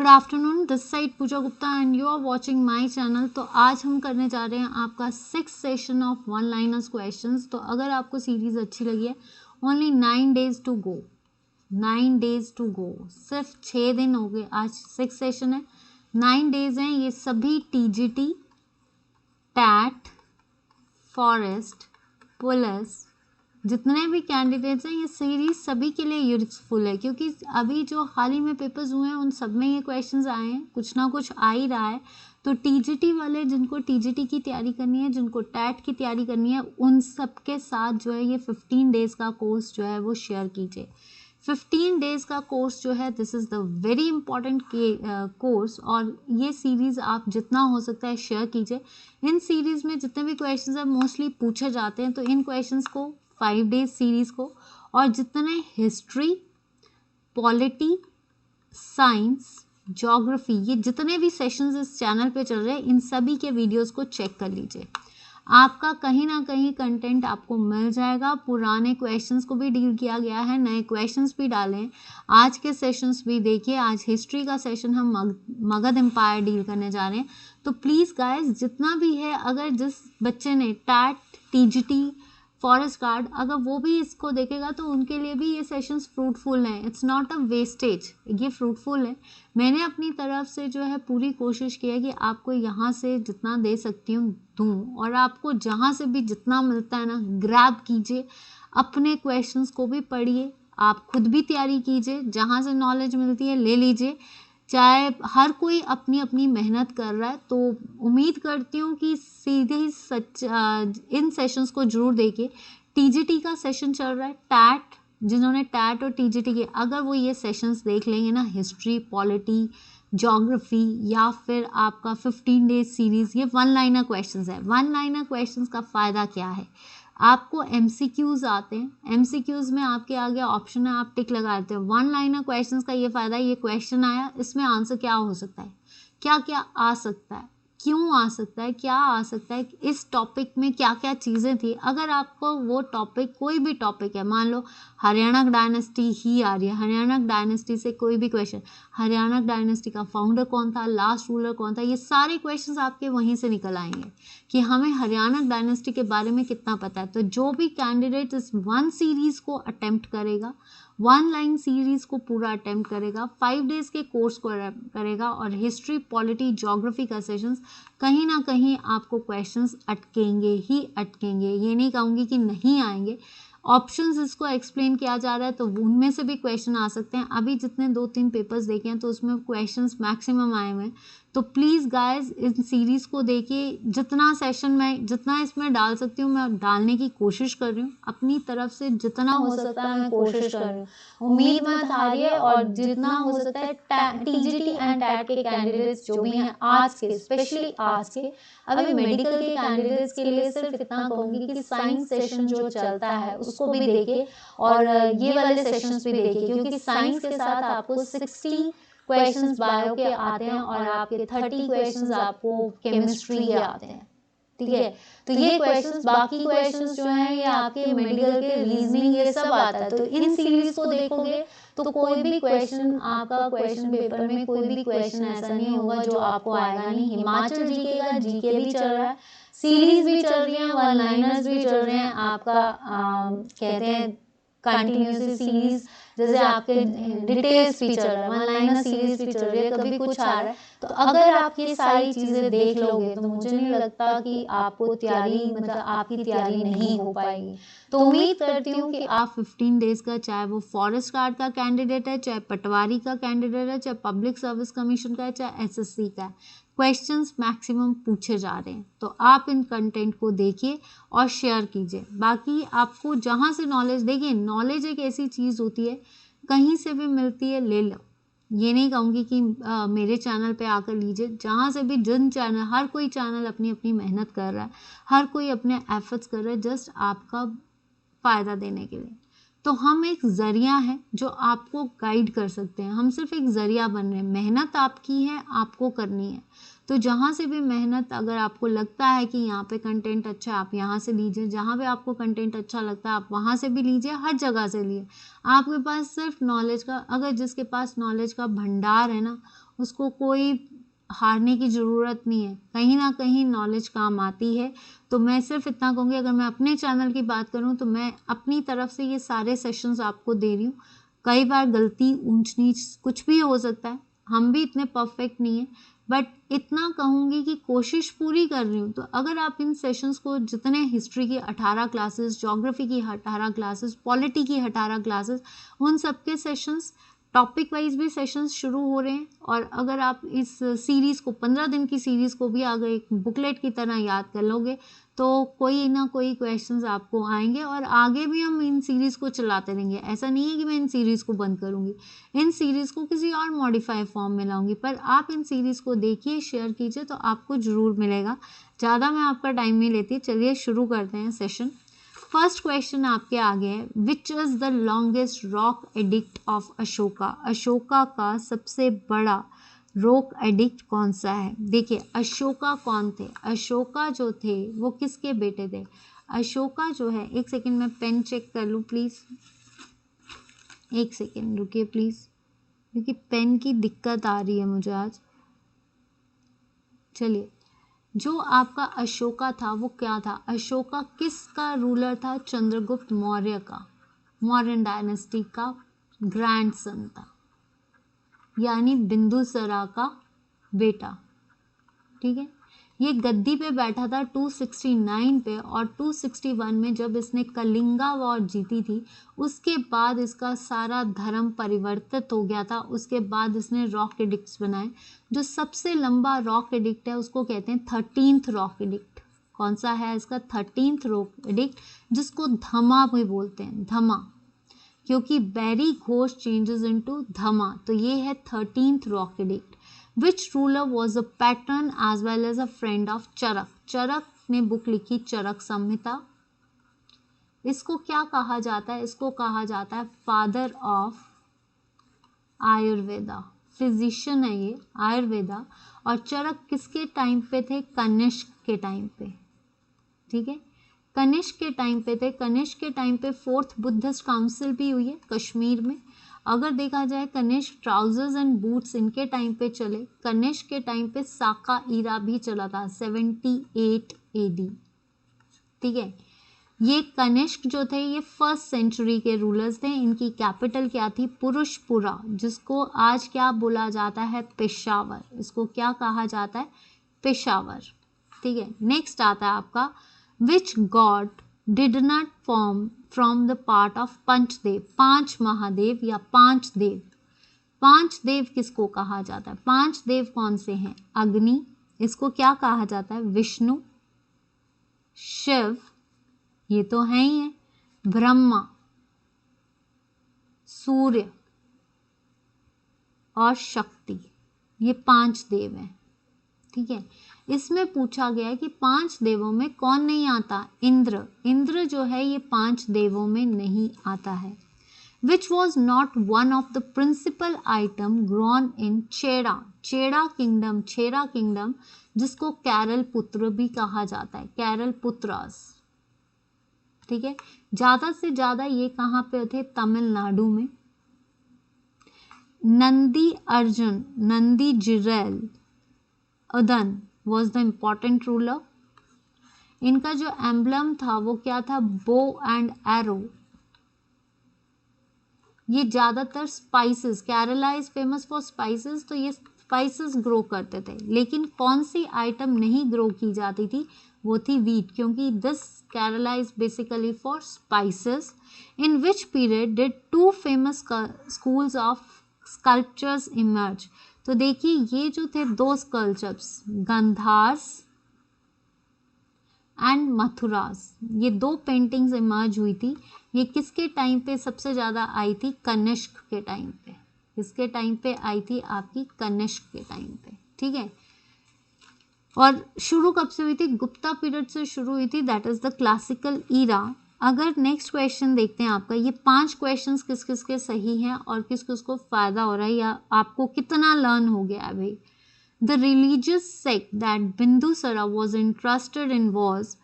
Good afternoon, this side Pooja Gupta and you are watching my channel. तो आज हम करने जा रहे हैं आपका 6th session of one liners questions. तो अगर आपको सीरीज अच्छी लगी है, only 9 days to go, 9 days to go, सिर्फ 6 दिन हो गए। आज 6 सेशन है, 9 डेज हैं। ये सभी टीजीटी, टैट, फॉरेस्ट, पुलिस, जितने भी कैंडिडेट्स हैं, ये सीरीज सभी के लिए यूजफुल है, क्योंकि अभी जो हाल ही में पेपर्स हुए हैं उन सब में ये क्वेश्चंस आए हैं, कुछ ना कुछ आ ही रहा है। तो टीजीटी वाले, जिनको टीजीटी की तैयारी करनी है, जिनको टैट की तैयारी करनी है, उन सब के साथ जो है ये 15 डेज का कोर्स जो है वो शेयर कीजिए। 15 डेज का कोर्स जो है, this is the very important course, और ये सीरीज़ आप जितना हो सकता है शेयर कीजिए। इन सीरीज़ में जितने भी क्वेश्चंस हैं मोस्टली पूछे जाते हैं, तो इन क्वेश्चंस को 5 डेज सीरीज़ को, और जितने हिस्ट्री, पॉलिटी, साइंस, ज्योग्राफी, ये जितने भी सेशंस इस चैनल पे चल रहे हैं, इन सभी के वीडियोस को चेक कर लीजिए। आपका कहीं ना कहीं कंटेंट आपको मिल जाएगा। पुराने क्वेश्चंस को भी डील किया गया है, नए क्वेश्चंस भी डाले हैं। आज के सेशंस भी देखिए। आज हिस्ट्री का सेशन हम मगध एम्पायर डील करने जा रहे हैं। तो प्लीज़ गाइस, जितना भी है, अगर जिस बच्चे ने टैट, टीजीटी, फॉरेस्ट गार्ड, अगर वो भी इसको देखेगा तो उनके लिए भी ये सेशंस फ्रूटफुल हैं। इट्स नॉट अ वेस्टेज, ये फ्रूटफुल है। मैंने अपनी तरफ से जो है पूरी कोशिश की है कि आपको यहाँ से जितना दे सकती हूँ दूँ, और आपको जहाँ से भी जितना मिलता है ना, ग्रैब कीजिए। अपने क्वेश्चंस को भी पढ़िए, आप खुद भी तैयारी कीजिए, जहाँ से नॉलेज मिलती है ले लीजिए। चाहे हर कोई अपनी अपनी मेहनत कर रहा है, तो उम्मीद करती हूँ कि सीधे ही इन सेशंस को जरूर देखिए। टीजीटी का सेशन चल रहा है, टैट, जिन्होंने टैट और टीजीटी के, अगर वो ये सेशंस देख लेंगे ना, हिस्ट्री, पॉलिटी, ज्योग्राफी, या फिर आपका 15 डेज सीरीज, ये वन लाइनर क्वेश्चंस है। वन लाइनर क्वेश्चंस का फ़ायदा क्या है? आपको एमसीक्यूज आते हैं, एमसीक्यूज में आपके आगे ऑप्शन है, आप टिक लगा देते हैं। वन लाइनर क्वेश्चंस का ये फायदा है, ये क्वेश्चन आया, इसमें आंसर क्या हो सकता है, क्या क्या आ सकता है, क्यों आ सकता है, क्या आ सकता है, इस टॉपिक में क्या क्या चीज़ें थी। अगर आपको वो टॉपिक, कोई भी टॉपिक है, मान लो हरियाणा डायनेस्टी ही आ रही है, हरियाणा डायनेस्टी से कोई भी क्वेश्चन, हरियाणा डायनेस्टी का फाउंडर कौन था, लास्ट रूलर कौन था, ये सारे क्वेश्चंस आपके वहीं से निकल आएंगे कि हमें हरियाणा डायनेस्टी के बारे में कितना पता है। तो जो भी कैंडिडेट इस वन सीरीज को अटेम्प्ट करेगा, वन लाइन सीरीज को पूरा अटेम्प्ट करेगा, 5 डेज के कोर्स को करेगा, और हिस्ट्री, पॉलिटी, ज्योग्राफी का सेशंस, कहीं ना कहीं आपको क्वेश्चंस अटकेंगे ही अटकेंगे। ये नहीं कहूँगी कि नहीं आएंगे। ऑप्शंस इसको एक्सप्लेन किया जा रहा है, तो उनमें से भी क्वेश्चन आ सकते हैं। अभी जितने 2-3 पेपर्स देखे हैं, तो उसमें क्वेश्चंस मैक्सिमम आए हुए हैं। तो प्लीज़ गाइस, इन सीरीज़ को देखिए। जितना सेशन मैं, जितना इसमें डाल सकती हूँ, मैं डालने की कोशिश कर रही हूँ। अपनी तरफ से जितना हो सकता है मैं कोशिश कर रही हूँ। उम्मीद मत हारिए, और जितना हो सकता है टीजीटी एंड टैट के कैंडिडेट्स जो भी हैं आज के, स्पेशली आज के, अभी मेडिकल के कैंडिडेट्स के लिए सिर्फ इतना कहूँगी कि साइंस सेशन जो चलता है उसको भी देखिए, और ये वाले सेशंस भी देखिए, क्योंकि साइंस के साथ आपको 60 क्वेश्चंस बायो के आते हैं, और आपके 30 क्वेश्चंस आपको केमिस्ट्री के आते हैं। ठीक है, तो ये क्वेश्चंस, बाकी क्वेश्चंस जो हैं ये आपके मेडिकल के, रीजनिंग, ये सब आता है। तो इन सीरीज को देखोगे तो कोई भी क्वेश्चन आपका, क्वेश्चन पेपर में कोई भी क्वेश्चन ऐसा नहीं होगा जो आपको आएगा नहीं। हिमाचल जीके का जीके भी चल रहा है, सीरीज भी चल रही है, वन लाइनर्स भी चल रहे हैं, आपका कहते हैं कंटिन्यूस सीरीज, जैसे आपके डिटेल्स भी चल रहा है, वन लाइनर सीरीज भी चल रही है, कभी कुछ आ रहा है। तो अगर आप ये सारी चीज़ें देख लोगे, तो मुझे नहीं लगता कि आपको तैयारी, मतलब आपकी तैयारी नहीं हो पाएगी। तो उम्मीद करती हूँ कि आप 15 डेज का, चाहे वो फॉरेस्ट गार्ड का कैंडिडेट है, चाहे पटवारी का कैंडिडेट है, चाहे पब्लिक सर्विस कमीशन का है, चाहे एसएससी का है, क्वेश्चंस मैक्सिमम पूछे जा रहे हैं। तो आप इन कंटेंट को देखिए और शेयर कीजिए। बाकी आपको जहाँ से नॉलेज, देखिए नॉलेज एक ऐसी चीज़ होती है, कहीं से भी मिलती है, ले लो। ये नहीं कहूँगी कि मेरे चैनल पे आकर लीजिए, जहाँ से भी, जिन चैनल, हर कोई चैनल अपनी अपनी मेहनत कर रहा है, हर कोई अपने एफर्ट्स कर रहा है जस्ट आपका फ़ायदा देने के लिए। तो हम एक ज़रिया है जो आपको गाइड कर सकते हैं, हम सिर्फ एक ज़रिया बन रहे हैं। मेहनत आपकी है, आपको करनी है। तो जहाँ से भी मेहनत, अगर आपको लगता है कि यहाँ पे कंटेंट अच्छा है, आप यहाँ से लीजिए। जहाँ पे आपको कंटेंट अच्छा लगता है आप वहाँ से भी लीजिए, हर जगह से लिए। आपके पास सिर्फ नॉलेज का, अगर जिसके पास नॉलेज का भंडार है ना, उसको कोई हारने की ज़रूरत नहीं है, कहीं ना कहीं नॉलेज काम आती है। तो मैं सिर्फ इतना कहूँगी, अगर मैं अपने चैनल की बात करूँ तो मैं अपनी तरफ से ये सारे सेशंस आपको दे रही हूँ। कई बार गलती, ऊंच नीच कुछ भी हो सकता है, हम भी इतने परफेक्ट नहीं है, बट इतना कहूँगी कि कोशिश पूरी कर रही हूँ। तो अगर आप इन सेशंस को, जितने हिस्ट्री की 18 क्लासेस, ज्योग्राफी की 18 क्लासेस, पॉलिटी की 18 क्लासेस, उन सबके सेशंस टॉपिक वाइज भी सेशंस शुरू हो रहे हैं। और अगर आप इस सीरीज़ को, 15 दिन की सीरीज़ को भी अगर एक बुकलेट की तरह याद कर लोगे तो कोई ना कोई क्वेश्चंस आपको आएंगे, और आगे भी हम इन सीरीज़ को चलाते रहेंगे। ऐसा नहीं है कि मैं इन सीरीज़ को बंद करूँगी, इन सीरीज़ को किसी और मॉडिफाई फॉर्म में लाऊंगी, पर आप इन सीरीज़ को देखिए, शेयर कीजिए, तो आपको ज़रूर मिलेगा। ज़्यादा मैं आपका टाइम नहीं लेती, चलिए शुरू करते हैं सेशन। फर्स्ट क्वेश्चन आपके आगे है, which is the longest rock edict of Ashoka. Ashoka का सबसे बड़ा रॉक एडिक्ट कौन सा है? देखिए, अशोका कौन थे? अशोका जो थे वो किसके बेटे थे? अशोका जो है, एक सेकेंड मैं पेन चेक कर लूँ प्लीज़, एक सेकेंड रुकिए प्लीज़, क्योंकि पेन की दिक्कत आ रही है मुझे आज। चलिए, जो आपका अशोका था वो क्या था? अशोका किसका रूलर था? चंद्रगुप्त मौर्य का, मौर्यन डायनेस्टी का ग्रैंडसन था, यानी बिंदुसरा का बेटा। ठीक है, ये गद्दी पे बैठा था 269 पे, और 261 में जब इसने कलिंगा वॉर जीती थी, उसके बाद इसका सारा धर्म परिवर्तित हो गया था। उसके बाद इसने रॉक एडिक्ट्स बनाए। जो सबसे लंबा रॉक एडिक्ट है उसको कहते हैं 13th रॉक एडिक्ट। कौन सा है इसका 13th रॉक एडिक्ट? जिसको धमा भी बोलते हैं, धमा, क्योंकि बैरी घोष चेंजेस इनटू धमा, तो ये है 13th rock edict. Which ruler was a patron as well as a friend of चरक? चरक ने बुक लिखी चरक संहिता। इसको क्या कहा जाता है? इसको कहा जाता है फादर ऑफ आयुर्वेदा, फिजिशियन है ये, आयुर्वेदा। और चरक किसके टाइम पे थे? कनिष्क के टाइम पे। ठीक है, कनिष्क के टाइम पे थे। कनिष्क के टाइम पे 4th बुद्धिस्ट काउंसिल भी हुई है कश्मीर में। अगर देखा जाए, कनिष्क ट्राउजर्स एंड बूट्स इनके टाइम पे चले। कनिष्क के टाइम पे साका ईरा भी चला था 78 AD। ठीक है, ये कनिष्क जो थे ये 1st सेंचुरी के रूलर्स थे। इनकी कैपिटल क्या थी? पुरुषपुरा, जिसको आज क्या बोला जाता है? पेशावर। इसको क्या कहा जाता है? पेशावर। ठीक है, नेक्स्ट आता है आपका, which god did not form from the part of Panchdev. 5 Mahadev या 5 देव। 5 देव किसको कहा जाता है? 5 देव कौन से हैं? अग्नि, इसको क्या कहा जाता है? विष्णु, शिव, ये तो है ही है, ब्रह्मा, सूर्य और शक्ति, ये 5 देव हैं। ठीक है, इसमें पूछा गया है कि 5 देवों में कौन नहीं आता? इंद्र। इंद्र जो है ये 5 देवों में नहीं आता है। Which was not one of the principal item grown in Chera. Chera kingdom, Chera kingdom, जिसको कैरल पुत्र भी कहा जाता है, कैरल पुत्रास। ठीक है, ज्यादा से ज्यादा ये कहाँ पे थे? तमिलनाडु में। नंदी अर्जुन, नंदी जिरेल अदन वॉज द इम्पॉर्टेंट रूलर। इनका जो एम्बलम था वो क्या था? Bow and arrow. ये ज्यादातर spices, Kerala is famous for spices, तो ये स्पाइसेस ग्रो करते थे। लेकिन कौन सी आइटम नहीं ग्रो की जाती थी? वो थी वीट, क्योंकि this Kerala is basically for spices. In which period did 2 famous schools of sculptures emerge. तो देखिए, ये जो थे 2 स्कल्पचर्स, गंधार्स एंड मथुरास, ये 2 पेंटिंग्स इमर्ज हुई थी। ये किसके टाइम पे सबसे ज़्यादा आई थी? कनिष्क के टाइम पे। किसके टाइम पे आई थी? आपकी कनिष्क के टाइम पे। ठीक है, और शुरू कब से हुई थी? गुप्ता पीरियड से शुरू हुई थी, that is the classical era. अगर नेक्स्ट क्वेश्चन देखते हैं आपका, ये 5 क्वेश्चंस किस किस के सही हैं और किस किस को फायदा हो रहा है, या आपको कितना लर्न हो गया है भाई। The religious sect that Bindusara was interested in was,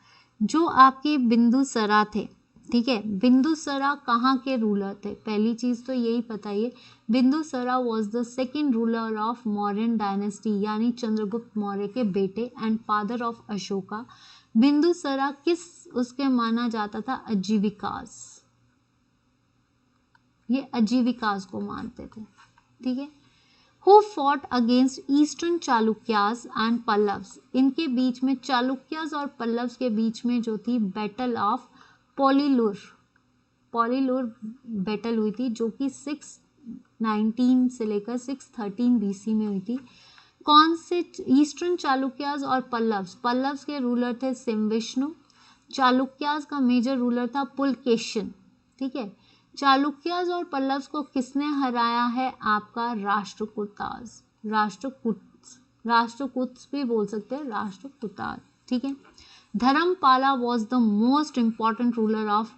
जो आपके बिंदुसरा थे, ठीक है। बिंदुसरा कहाँ के रूलर थे? पहली चीज तो यही बताइए, Bindusara was the second ruler of Mauryan dynasty, यानी चंद्रगुप्त मौर्य के बेटे and father of Ashoka. Bindusara किस उसके माना जाता था? अजीविकास, ये अजीविकास को मानते थे, ठीक है। Who fought against eastern Chalukyas and Pallavas, इनके बीच में चालुक्यास और पल्लव्स के बीच में जो थी बैटल ऑफ पोलिलुर, पोलिलुर बैटल हुई थी, जो कि 619 से लेकर 613 बीसी में हुई थी। कौन से? ईस्टर्न चालुक्यास और पल्लव्स, पल्लव्स के रूलर थे सिम्विष्णु, चालुक्यास का मेजर रूलर था पुलकेशिन, ठीक है। चालुक्यास और पल्लव्स को किसने हराया है? आपका राष्ट्रकूटास, राष्ट्रकूट्स भी बोल सकते हैं, राष्ट्रकूटास, ठीक है। Dharmapala was the most important ruler of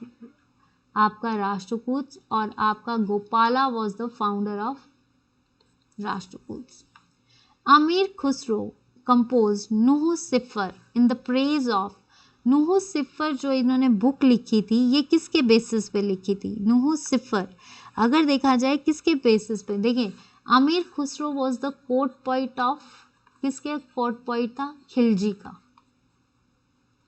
आपका राष्ट्रकूट्स, और आपका Gopala was the founder of Rashtrakutas. Amir Khusro compose Nuh Sipihr in the praise of, Nuh Sipihr जो इन्होंने बुक लिखी थी, ये किसके बेसिस पे लिखी थी? नुह सिफर अगर देखा जाए किसके बेसिस पे, देखिए अमीर Khusro was the court poet of, किसके कोर्ट पोइट था? खिलजी का,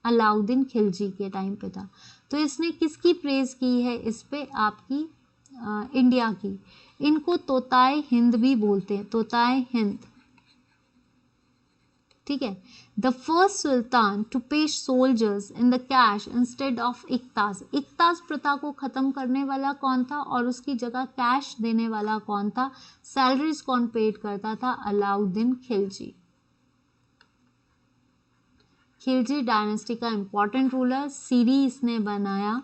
अलाउद्दीन खिलजी के टाइम पे था। तो इसने किसकी प्रेज की है इस पे? आपकी इंडिया की। इनको तोताए हिंद भी बोलते हैं, तोताए हिंद, ठीक है। The first sultan to pay soldiers in the cash instead of iqtas, iqtas प्रथा को खत्म करने वाला कौन था और उसकी जगह कैश देने वाला कौन था? सैलरीज कौन पेड करता था? अलाउद्दीन खिलजी, खिलजी डायनेस्टी का इंपॉर्टेंट रूलर। सीरी इसने बनाया,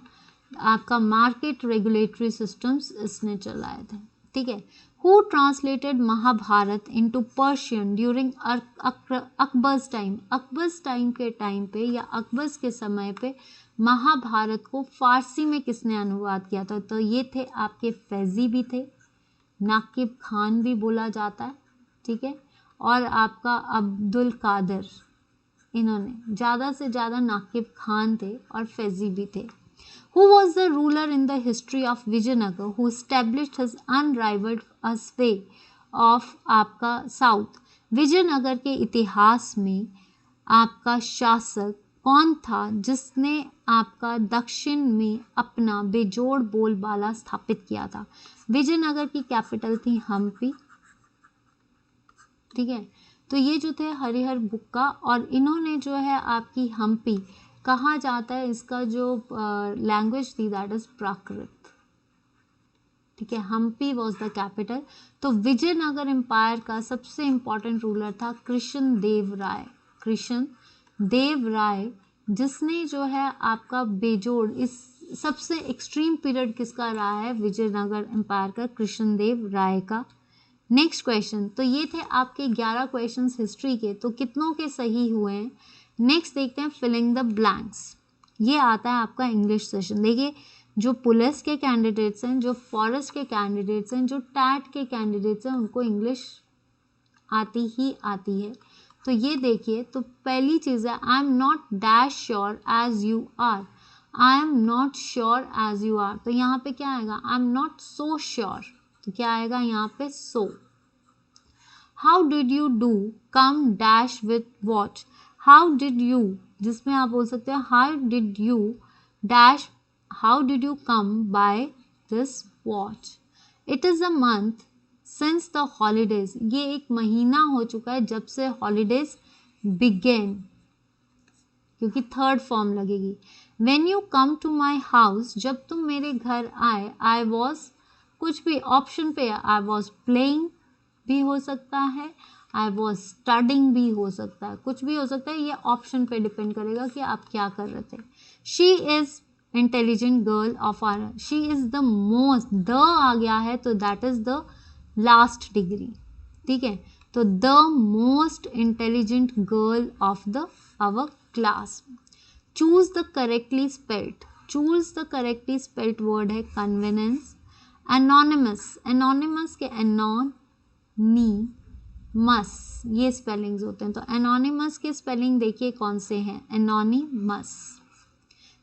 आपका मार्केट रेगुलेटरी सिस्टम्स इसने चलाए थे, ठीक है। Who translated Mahabharat into Persian during Akbar's time, Akbar's time के टाइम पे या अकबर्स के समय पे महाभारत को फारसी में किसने अनुवाद किया था? तो ये थे आपके फैजी भी थे, नाकिब खान भी बोला जाता है, ठीक है, और आपका अब्दुल कादर, इन्होंने ज़्यादा से ज़्यादा नाकिब खान थे और फैजी भी थे। Who was the ruler in the history of Vijayanagar who established his unrivaled sway of आपका साउथ? विजयनगर के इतिहास में आपका शासक कौन था जिसने आपका दक्षिण में अपना बेजोड़ बोलबाला स्थापित किया था? विजयनगर की कैपिटल थी हम्पी, ठीक है। तो ये जो थे हरिहर बुक्का, और इन्होंने जो है आपकी हम्पी कहा जाता है, इसका जो लैंग्वेज थी दैट इज प्राकृत, ठीक है। Hampi was the capital. तो विजयनगर एम्पायर का सबसे इंपॉर्टेंट रूलर था कृष्ण देव राय, कृष्ण देव राय, जिसने जो है आपका बेजोड़, इस सबसे एक्सट्रीम पीरियड किसका रहा है? विजयनगर एम्पायर का, कृष्ण देव राय का। नेक्स्ट क्वेश्चन, तो ये थे आपके 11 क्वेश्चंस हिस्ट्री के, तो कितनों के सही हुए हैं? नेक्स्ट देखते हैं फिलिंग द ब्लैंक्स। ये आता है आपका इंग्लिश सेशन। देखिए जो पुलिस के कैंडिडेट्स हैं, जो फॉरेस्ट के कैंडिडेट्स हैं, जो टैट के कैंडिडेट्स हैं, उनको इंग्लिश आती ही आती है। तो ये देखिए, तो पहली चीज़ है I am not dash sure as you are, I am not sure as you are, तो यहाँ पे क्या आएगा? I am not so sure, तो क्या आएगा यहाँ पे? So. How did you do come dash with what, how did you, जिसमें आप बोल सकते हैं how did you dash, how did you come by this watch. It is a month since the holidays, ये एक महीना हो चुका है जब से हॉलीडेज बिगेन, क्योंकि थर्ड फॉर्म लगेगी। When you come to my house, जब तुम मेरे घर आए, आई वॉज, कुछ भी ऑप्शन पे, आई वॉज प्लेइंग भी हो सकता है, आई वॉज स्टडिंग भी हो सकता है, कुछ भी हो सकता है, ये ऑप्शन पे डिपेंड करेगा कि आप क्या कर रहे थे। She is intelligent girl of are, she is the most, the आ गया है तो that is the last degree, ठीक है। तो the most intelligent girl of the our class. Choose the correctly spelled, choose the correctly spelled word है convenience. Anonymous, anonymous के एनॉन नी मस, ये स्पेलिंग्स होते हैं, तो एनोनिमस के स्पेलिंग देखिए कौन से हैं? एनोनिमस।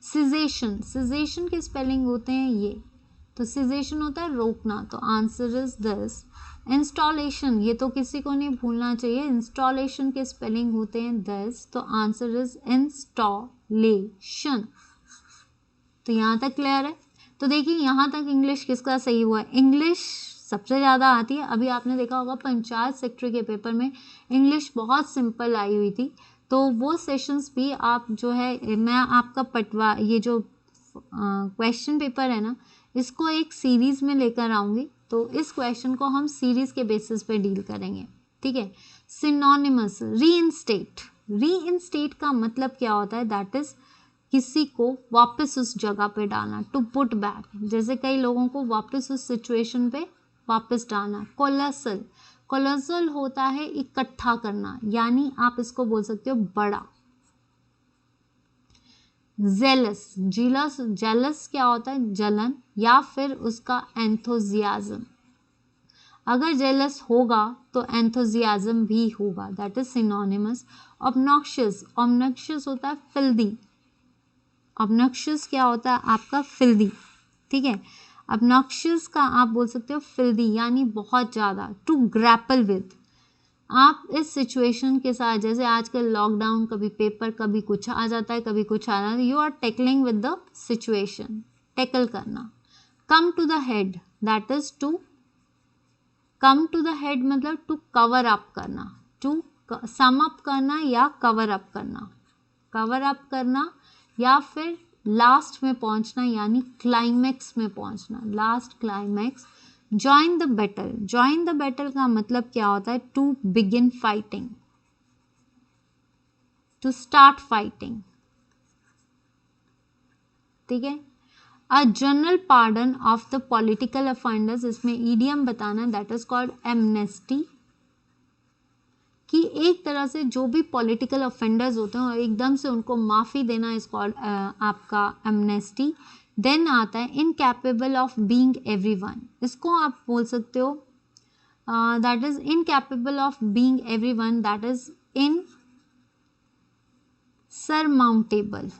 सिजेशन, सिजेशन के स्पेलिंग होते हैं ये, तो सिजेशन होता है रोकना, तो आंसर इज दिस। इंस्टॉलेशन, ये तो किसी को नहीं भूलना चाहिए, इंस्टॉलेशन के स्पेलिंग होते हैं दिस, तो आंसर इज इंस्टॉलेशन। तो यहाँ तक क्लियर है। तो देखिए यहाँ तक इंग्लिश किसका सही हुआ है, इंग्लिश सबसे ज़्यादा आती है। अभी आपने देखा होगा पंचायत सेक्रेटरी के पेपर में इंग्लिश बहुत सिंपल आई हुई थी, तो वो सेशंस भी आप जो है, मैं आपका पटवा ये जो क्वेश्चन पेपर है ना, इसको एक सीरीज़ में लेकर आऊँगी, तो इस क्वेश्चन को हम सीरीज़ के बेसिस पे डील करेंगे, ठीक है। सिनोनिमस, रीइंस्टेट, रीइंस्टेट का मतलब क्या होता है, दैट इज किसी को वापस उस जगह पे डालना, टू पुट बैक, जैसे कई लोगों को वापस उस सिचुएशन पे वापस डालना। कोलोसल, कोलोसल होता है इकट्ठा करना, यानी आप इसको बोल सकते हो बड़ा। जेलस, जीलस, जेलस क्या होता है, जलन या फिर उसका एंथुजियाज्म, अगर जेलस होगा तो एंथुजियाज्म भी होगा, that is synonymous. Obnoxious, obnoxious होता है फिल्दी, ऑब्नॉक्शियस क्या होता है आपका फिल्दी, ठीक है। ऑब्नॉक्शियस का आप बोल सकते हो फिल्दी, यानी बहुत ज़्यादा। टू ग्रैपल विद, आप इस सिचुएशन के साथ, जैसे आजकल लॉकडाउन, कभी पेपर, कभी कुछ आ जाता है, कभी कुछ आ जाता है, you are tackling with the situation, tackle करना। Come to the head, that is to, come to the head मतलब टू कवर अप करना, टू सम अप करना या कवर अप करना, कवर अप करना या फिर लास्ट में पहुंचना, यानी क्लाइमैक्स में पहुंचना, last climax. Join the battle, join the battle का मतलब क्या होता है, to begin fighting, to start fighting, ठीक है। A general pardon of the political offenders, इसमें ईडियम बताना, दैट इज कॉल्ड एमनेस्टी, कि एक तरह से जो भी पॉलिटिकल ऑफेंडर्स होते हैं और एकदम से उनको माफ़ी देना इज कॉल्ड आपका एमनेस्टी। देन आता है इनकैपेबल ऑफ बीइंग एवरीवन, इसको आप बोल सकते हो that is incapable of being everyone, that is insurmountable,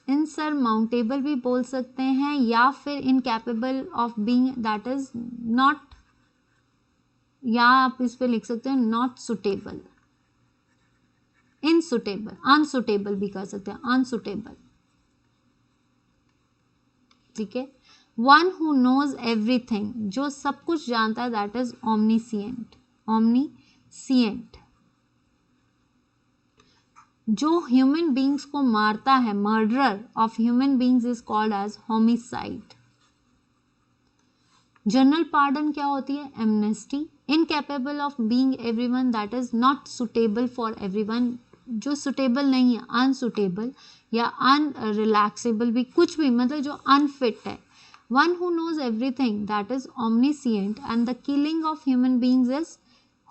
insurmountable भी बोल सकते हैं, या फिर incapable of being, that is not, या आप इस पे लिख सकते हो नॉट सुटेबल, इनसुटेबल, अनसुटेबल भी कर सकते हैं, अनसुटेबल, ठीक है। वन हु नोज एवरीथिंग, जो सब कुछ जानता है, दैट इज ओमनीसिएंट, ओमनीसिएंट। जो ह्यूमन बींग्स को मारता है, murderer of human beings is called as homicide. General pardon क्या होती है, amnesty. Incapable of being everyone, that is not suitable for everyone, जो सुटेबल नहीं है, अनसुटेबल या अनरिलैक्सेबल भी, कुछ भी मतलब जो अनफिट है। One who knows everything, that is omniscient, and the killing of human beings is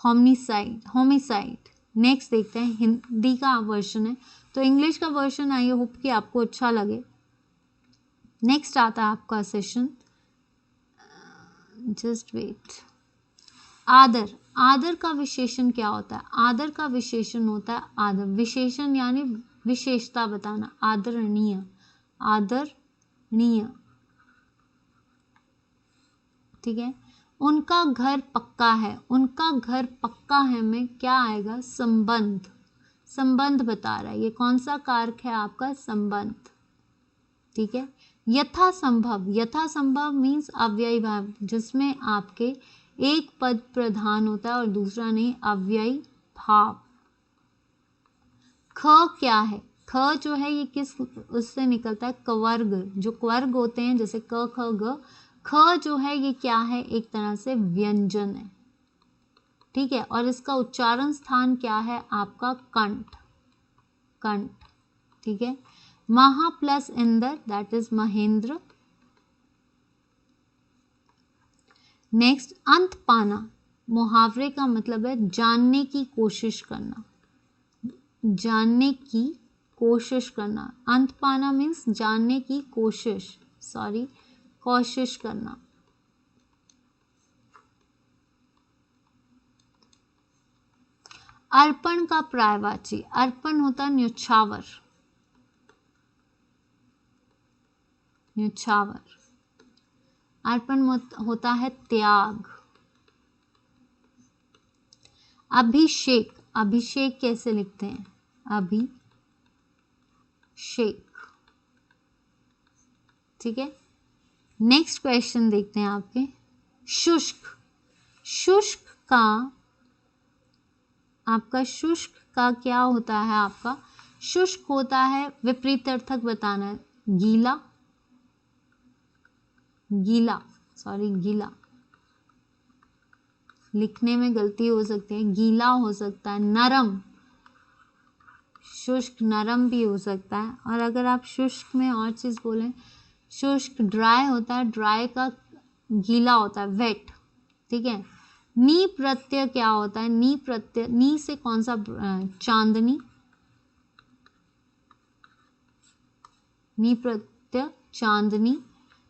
homicide, homicide. Next देखते हैं, हिंदी का वर्जन है, तो इंग्लिश का वर्जन आई होप कि आपको अच्छा लगे। नेक्स्ट आता है आपका सेशन, जस्ट वेट। आदर, आदर का विशेषण क्या होता है, आदर का विशेषण होता है आदर, विशेषण यानी विशेषता बताना, आदरणीय, आदरणीय, ठीक है। उनका घर पक्का है, उनका घर पक्का है में क्या आएगा, संबंध, संबंध बता रहा है, ये कौन सा कारक है आपका, संबंध, ठीक है। यथासंभव, यथासंभव मीन्स अव्ययी भाव, जिसमें आपके एक पद प्रधान होता है और दूसरा नहीं, अव्ययी भाव। ख क्या है, ख जो है ये किस उससे निकलता है, कवर्ग, जो क्वर्ग होते हैं जैसे क ख ग, ख जो है ये क्या है, एक तरह से व्यंजन है, ठीक है। और इसका उच्चारण स्थान क्या है आपका, कंठ, कंठ, ठीक है। महा plus Inder, that is Mahendra. Next, अंत पाना, मुहावरे का मतलब है जानने की कोशिश करना, जानने की कोशिश करना। अंत पाना मीन्स जानने की कोशिश, सॉरी, कोशिश करना। अर्पण का पर्यायवाची, अर्पण होता है न्योछावर, न्योछावर। अर्पण होता है त्याग। अभिषेक, अभिषेक कैसे लिखते हैं? अभिषेक। ठीक है, नेक्स्ट क्वेश्चन देखते हैं आपके। शुष्क, शुष्क का आपका शुष्क का क्या होता है? आपका शुष्क होता है, विपरीत अर्थक बताना है। गीला, गीला, सॉरी गीला, लिखने में गलती हो सकती है, गीला हो सकता है। नरम, शुष्क नरम भी हो सकता है। और अगर आप शुष्क में और चीज बोलें, शुष्क ड्राई होता है, ड्राई का गीला होता है, वेट। ठीक है, नी प्रत्यय क्या होता है? नी प्रत्यय, नी से कौन सा? चांदनी, नी प्रत्यय चांदनी।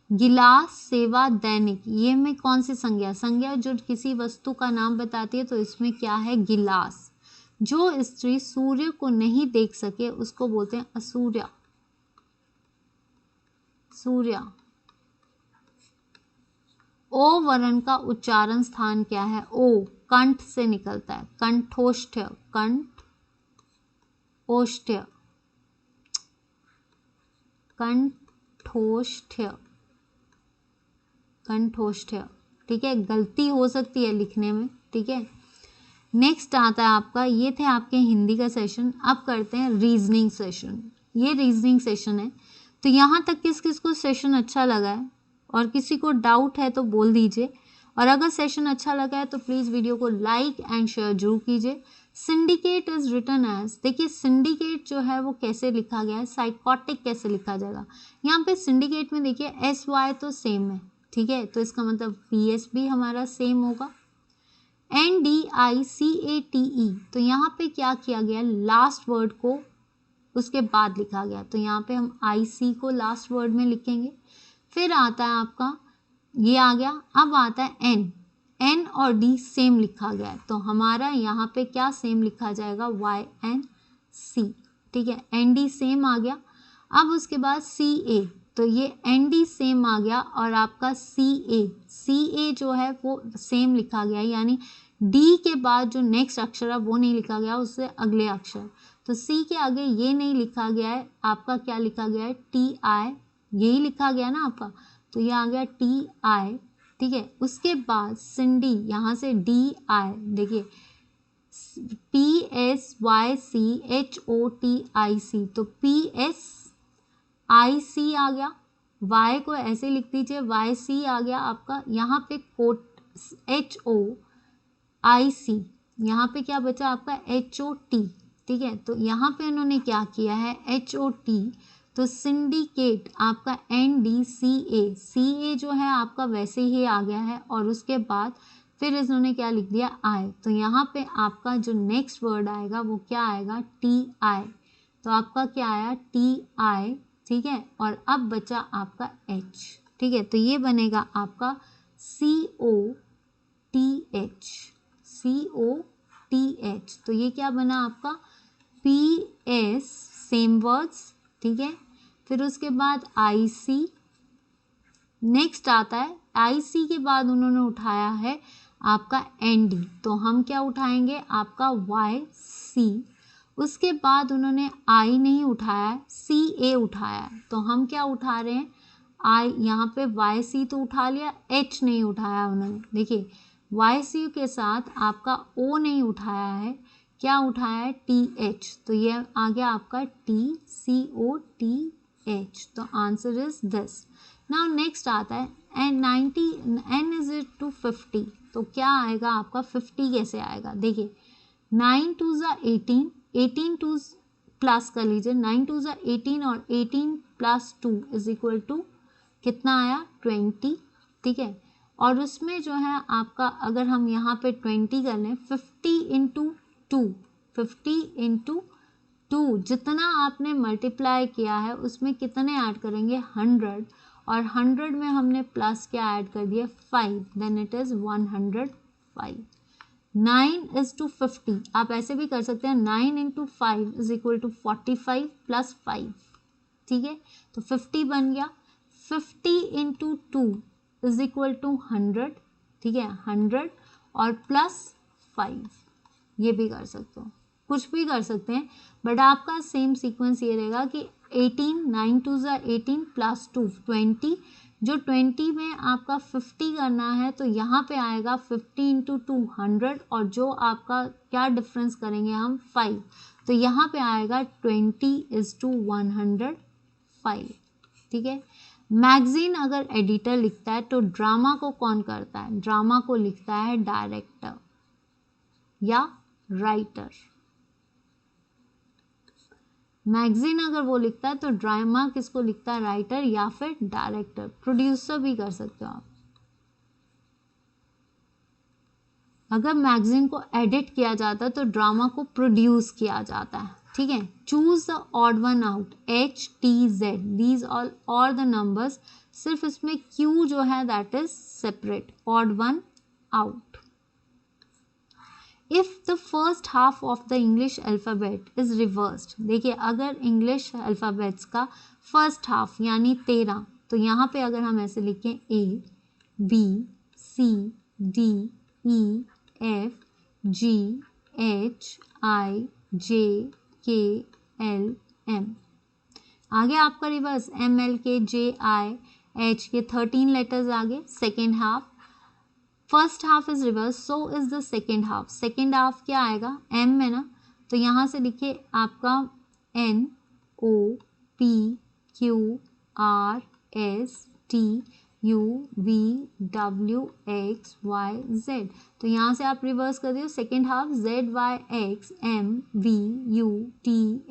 गिलास, सेवा, दैनिक, ये में कौन सी संज्ञा? संज्ञा जो किसी वस्तु का नाम बताती है, तो इसमें क्या है? गिलास। जो स्त्री सूर्य को नहीं देख सके उसको बोलते हैं असूर्या, सूर्या। ओ वर्ण का उच्चारण स्थान क्या है? ओ कंठ से निकलता है, कंठोष्ठ्य, कंठोष्ठ्य, कंठोष्ठ्य, कंठोष्ठ्य। ठीक है, गलती हो सकती है लिखने में। ठीक है, नेक्स्ट आता है आपका, ये थे आपके हिंदी का सेशन। अब करते हैं रीजनिंग सेशन। ये रीजनिंग सेशन है। तो यहाँ तक किस किस को सेशन अच्छा लगा है और किसी को डाउट है तो बोल दीजिए। और अगर सेशन अच्छा लगा है तो प्लीज़ वीडियो को लाइक एंड शेयर जरूर कीजिए। सिंडिकेट इज रिटन एज, देखिए सिंडिकेट जो है वो कैसे लिखा गया है, साइकोटिक कैसे लिखा जाएगा। यहाँ पे सिंडिकेट में देखिए SY तो सेम है। ठीक है, तो इसका मतलब PS भी हमारा सेम होगा। NDICATE, तो यहाँ पे क्या किया गया? लास्ट वर्ड को उसके बाद लिखा गया, तो यहाँ पे हम IC को लास्ट वर्ड में लिखेंगे। फिर आता है आपका, ये आ गया। अब आता है N और D सेम लिखा गया है, तो हमारा यहाँ पे क्या सेम लिखा जाएगा? YNC। ठीक है, ND सेम आ गया। अब उसके बाद CA, तो ये ND सेम आ गया और आपका CA जो है वो सेम लिखा गया, यानी D के बाद जो नेक्स्ट अक्षर है वो नहीं लिखा गया, उससे अगले अक्षर। तो C के आगे ये नहीं लिखा गया है, आपका क्या लिखा गया है? TI, यही लिखा गया ना आपका, तो ये आ गया TI। ठीक है, उसके बाद सिंडी, यहाँ से DI, देखिए PSYCHOTIC, तो PSIC आ गया। Y को ऐसे लिख दीजिए, YC आ गया आपका। यहाँ पे कोट HOIC, यहाँ पे क्या बचा आपका? HOT। ठीक है, तो यहाँ पे उन्होंने क्या किया है? HOT, तो सिंडिकेट आपका NDCA जो है आपका वैसे ही आ गया है। और उसके बाद फिर इन्होंने क्या लिख दिया? I, तो यहाँ पे आपका जो नेक्स्ट वर्ड आएगा वो क्या आएगा? TI, तो आपका क्या आया? TI। ठीक है, और अब बचा आपका H। ठीक है, तो ये बनेगा आपका COTH। तो ये क्या बना आपका? PS, same words. ठीक है, फिर उसके बाद IC, नेक्स्ट आता है IC के बाद उन्होंने उठाया है आपका ND, तो हम क्या उठाएंगे? आपका YC। उसके बाद उन्होंने I नहीं उठाया है, CA उठाया है, तो हम क्या उठा रहे हैं? I, यहाँ पे YC तो उठा लिया, H नहीं उठाया उन्होंने। देखिए YC के साथ आपका O नहीं उठाया है, क्या उठाया है? TH, तो ये आ गया आपका TCOTH। तो answer is this. Now next आता है N इज इट टू 50, तो क्या आएगा आपका? 50 कैसे आएगा? देखिए 9 2 18, 18 2 प्लस कर लीजिए, 9 2 18 और 18 प्लस 2 इज इक्वल टू कितना आया? 20। ठीक है, और उसमें जो है आपका, अगर हम यहाँ पे 20 कर लें, 50 इंटू 2, 50 इंटू 2, जितना आपने मल्टीप्लाई किया है उसमें कितने ऐड करेंगे? 100, और 100 में हमने प्लस क्या ऐड कर दिया? 5, then it is 105। 9 is to 50, आप ऐसे भी कर सकते हैं, 9 into 5 is equal to 45 plus 5। ठीक है, तो 50 बन गया। 50 इंटू 2 इज इक्वल टू 100, ठीक है, 100 और प्लस 5, ये भी कर सकते हो, कुछ भी कर सकते हैं, बट आपका सेम सीक्वेंस ये रहेगा कि 18, 9 2 ज़ा 18 प्लस 2 20, जो 20 में आपका 50 करना है तो यहाँ पे आएगा 50 इंटू 200, और जो आपका क्या डिफरेंस करेंगे हम 5, तो यहाँ पे आएगा 20:105, ठीक है। मैगजीन अगर एडिटर लिखता है तो ड्रामा को कौन करता है, ड्रामा को लिखता है डायरेक्टर या राइटर। मैगजीन अगर वो लिखता है तो ड्रामा किसको लिखता है, राइटर या फिर डायरेक्टर। प्रोड्यूसर भी कर सकते हो आप। अगर मैगजीन को एडिट किया जाता है तो ड्रामा को प्रोड्यूस किया जाता है, ठीक है। Choose the odd one out, H T Z these all और द नंबर्स, सिर्फ इसमें Q जो है that is separate, odd one out. If the first half of the English alphabet is reversed, देखिए अगर इंग्लिश अल्फ़ाबेट्स का first half यानी 13, तो यहाँ पे अगर हम ऐसे लिखें A B C D E F G H I J K L M, आगे आपका reverse M L K J I H के 13 लेटर्स आगे, second half, first half is reverse, so is the second half. Second half क्या आएगा, M में ना, तो यहाँ से लिखिए आपका N O P Q R S T U V W X Y Z, तो यहाँ से आप रिवर्स कर दियो, second half Z Y X M V U T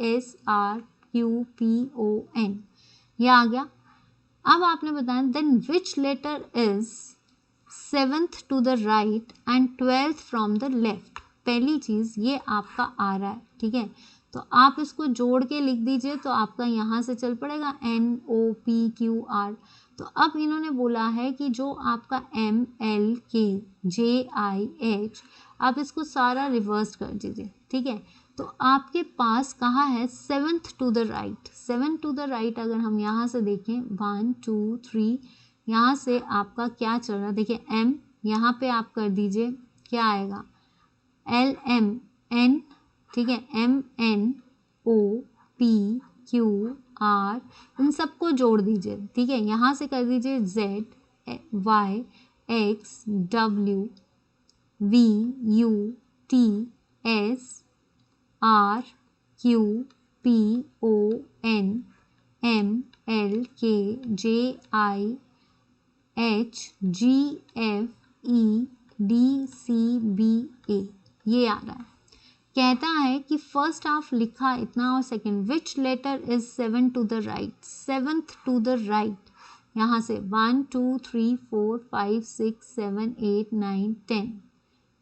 S R Q P O N, ये आ गया। अब आपने बताया then which letter is 7th to the right and 12th from the left. पहली चीज़ ये आपका आ रहा है, ठीक है, तो आप इसको जोड़ के लिख दीजिए, तो आपका यहाँ से चल पड़ेगा N O P Q R। तो अब इन्होंने बोला है कि जो आपका M L K J I H, आप इसको सारा रिवर्स कर दीजिए, ठीक है। तो आपके पास कहाँ है 7th to the right, 7th to the right अगर हम यहाँ से देखें 1 2 3, यहाँ से आपका क्या चल रहा है, देखिए M, यहाँ पे आप कर दीजिए क्या आएगा L M N, ठीक है, M N O P Q R, इन सबको जोड़ दीजिए, ठीक है, यहाँ से कर दीजिए Z Y X W V U T S R Q P O N M L K J I H G F E D C B A, ये आ रहा है। कहता है कि फर्स्ट हाफ लिखा इतना और second, which letter is 7 to the right, 7th to the right, यहाँ से 1 2 3 4 5 6 7 8 9 10,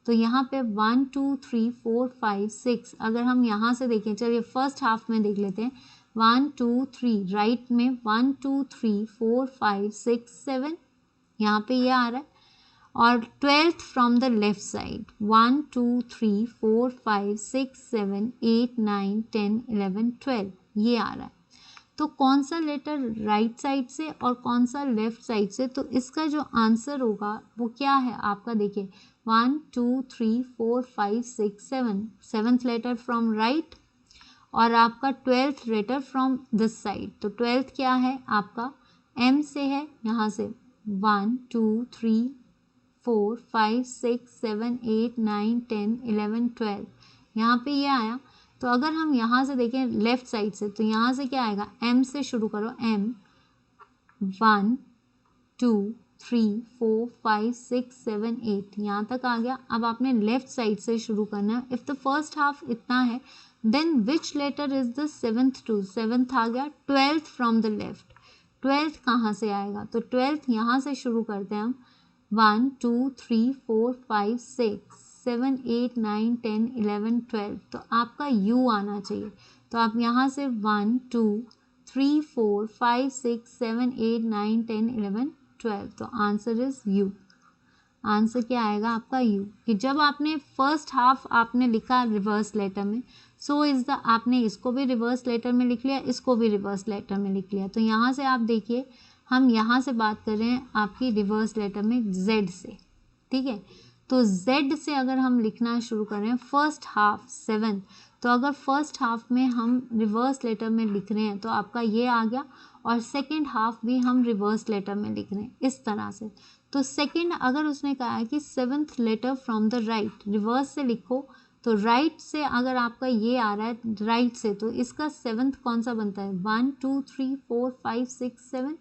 तो यहाँ पे 1 2 3 4 5 6, अगर हम यहाँ से देखें, चलिए फर्स्ट हाफ में देख लेते हैं, 1 2 3 राइट में 1 2 3 4 5 6 7, यहाँ पे ये आ रहा है, और 12th from the left side 1 2 3 4 5 6 7 8 9 10 11 12, ये आ रहा है। तो कौन सा लेटर राइट साइड से और कौन सा लेफ्ट साइड से, तो इसका जो आंसर होगा वो क्या है आपका, देखिए 1 2 3 4 5 6 7, 7th लेटर फ्रॉम राइट और आपका 12th letter from this side, तो 12th क्या है आपका M से है, यहाँ से 1 2 3 4 5 6 7 8 9 10 11 12, यहाँ पे ये आया। तो अगर हम यहाँ से देखें लेफ्ट साइड से, तो यहाँ से क्या आएगा, M से शुरू करो, M 1 2 3 4 5 6 7 8, यहाँ तक आ गया। अब आपने लेफ्ट साइड से शुरू करना है। इफ़ द फर्स्ट हाफ इतना है then which letter is the 7th to, 7th आ गया, 12th from the left, 12th कहाँ से आएगा, तो 12th यहाँ से शुरू करते हैं हम, 1 2 3 4 5 6 7 8 9 10 11 12, तो आपका U आना चाहिए। तो आप यहाँ से 1 2 3 4 5 6 7 8 9 10 11 12, तो आंसर इज U। आंसर क्या आएगा आपका U, कि जब आपने फर्स्ट हाफ आपने लिखा रिवर्स लेटर में, सो इज द, आपने इसको भी रिवर्स लेटर में लिख लिया, इसको भी रिवर्स लेटर में लिख लिया, तो यहाँ से आप देखिए हम यहाँ से बात कर रहे हैं आपकी रिवर्स लेटर में Z से, ठीक है। तो Z से अगर हम लिखना शुरू करें फर्स्ट हाफ 7, तो अगर फर्स्ट हाफ में हम रिवर्स लेटर में लिख रहे हैं तो आपका ये आ गया, और सेकंड हाफ भी हम रिवर्स लेटर में लिख रहे हैं इस तरह से। तो सेकंड, अगर उसने कहा है कि 7th letter from the right, reverse से लिखो, तो राइट से अगर आपका ये आ रहा है राइट से, तो इसका 7th कौन सा बनता है? 1 2 3 4 5 6 7,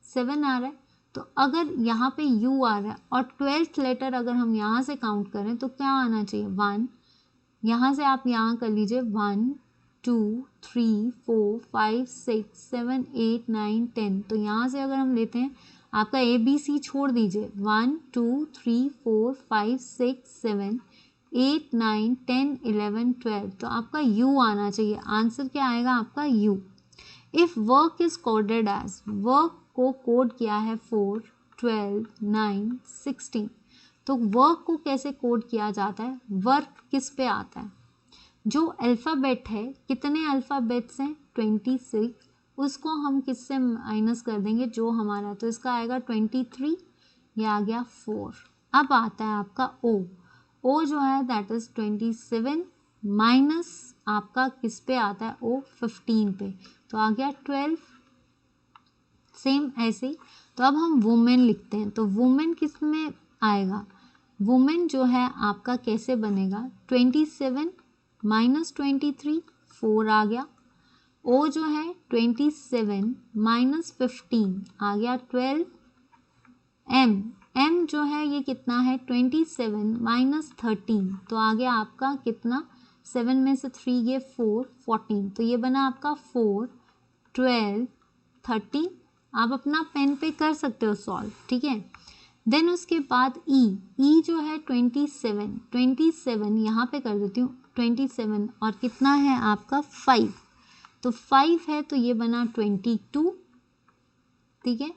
7 आ रहा है। तो अगर यहाँ पे U आ रहा है और 12th लेटर अगर हम यहाँ से काउंट करें तो क्या आना चाहिए? 1। यहाँ से आप यहाँ कर लीजिए 1 2 3 4 5 6 7 8 9 10। तो यहाँ से अगर हम लेते हैं आपका ABC छोड़ दीजिए, 1 2 3 4 5 6 7 8 9 10 11 12। तो आपका U आना चाहिए। आंसर क्या आएगा आपका? U। If work is coded as, work को कोड किया है 4 12 9 16। तो वर्क को कैसे कोड किया जाता है? वर्क किस पे आता है? जो अल्फ़ाबेट है, कितने अल्फ़ाबेट्स हैं? 26। उसको हम किससे माइनस कर देंगे? जो हमारा, तो इसका आएगा 23, ये आ गया 4। अब आता है आपका O। O जो है दैट इज़ 27 माइनस आपका किस पे आता है? O 15 पे, तो आ गया 12। सेम ऐसे ही। तो अब हम वुमेन लिखते हैं, तो वुमेन किस में आएगा? वुमेन जो है आपका कैसे बनेगा? 27 माइनस 23, 4 आ गया। ओ जो है 27 माइनस 15 आ गया 12। एम जो है ये कितना है? 27 माइनस 13, तो आ गया आपका कितना? 7 में से 3 ये 4 14। तो ये बना आपका 4 12 13। आप अपना पेन पे कर सकते हो सॉल्व, ठीक है। देन उसके बाद ई जो है 27 यहाँ पे कर देती हूँ 27, और कितना है आपका 5। तो 5 है तो ये बना 22, ठीक है।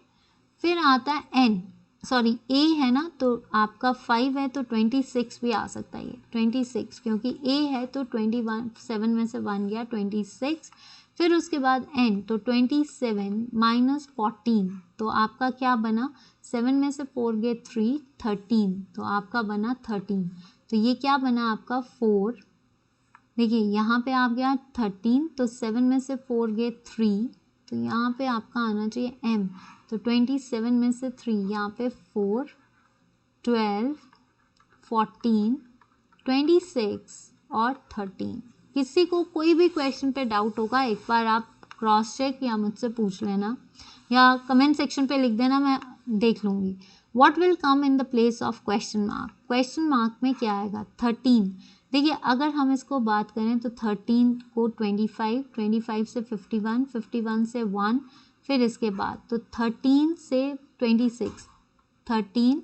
फिर आता है एन, सॉरी ए है ना, तो आपका 5 है तो 26 भी आ सकता है, ये 26 क्योंकि ए है तो 21, 7 में से 1 गया 26। फिर उसके बाद एन, तो 27 माइनस 14, तो आपका क्या बना? 7 में से 4 गए 3 13, तो आपका बना 13। तो ये क्या बना आपका? 4। देखिए यहाँ पे आ गया 13, तो 7 में से 4 गए 3, तो यहाँ पे आपका आना चाहिए एम। तो 27 में से 3 यहाँ पे 4 12 14 26 और 13। किसी को कोई भी क्वेश्चन पे डाउट होगा एक बार आप क्रॉस चेक या मुझसे पूछ लेना या कमेंट सेक्शन पे लिख देना, मैं देख लूँगी। What will come in the place of question mark? Question mark में क्या आएगा? 13। देखिए अगर हम इसको बात करें तो 13 को 25, 25 से 51, 51 से 1, फिर इसके बाद तो 13 से 26, 13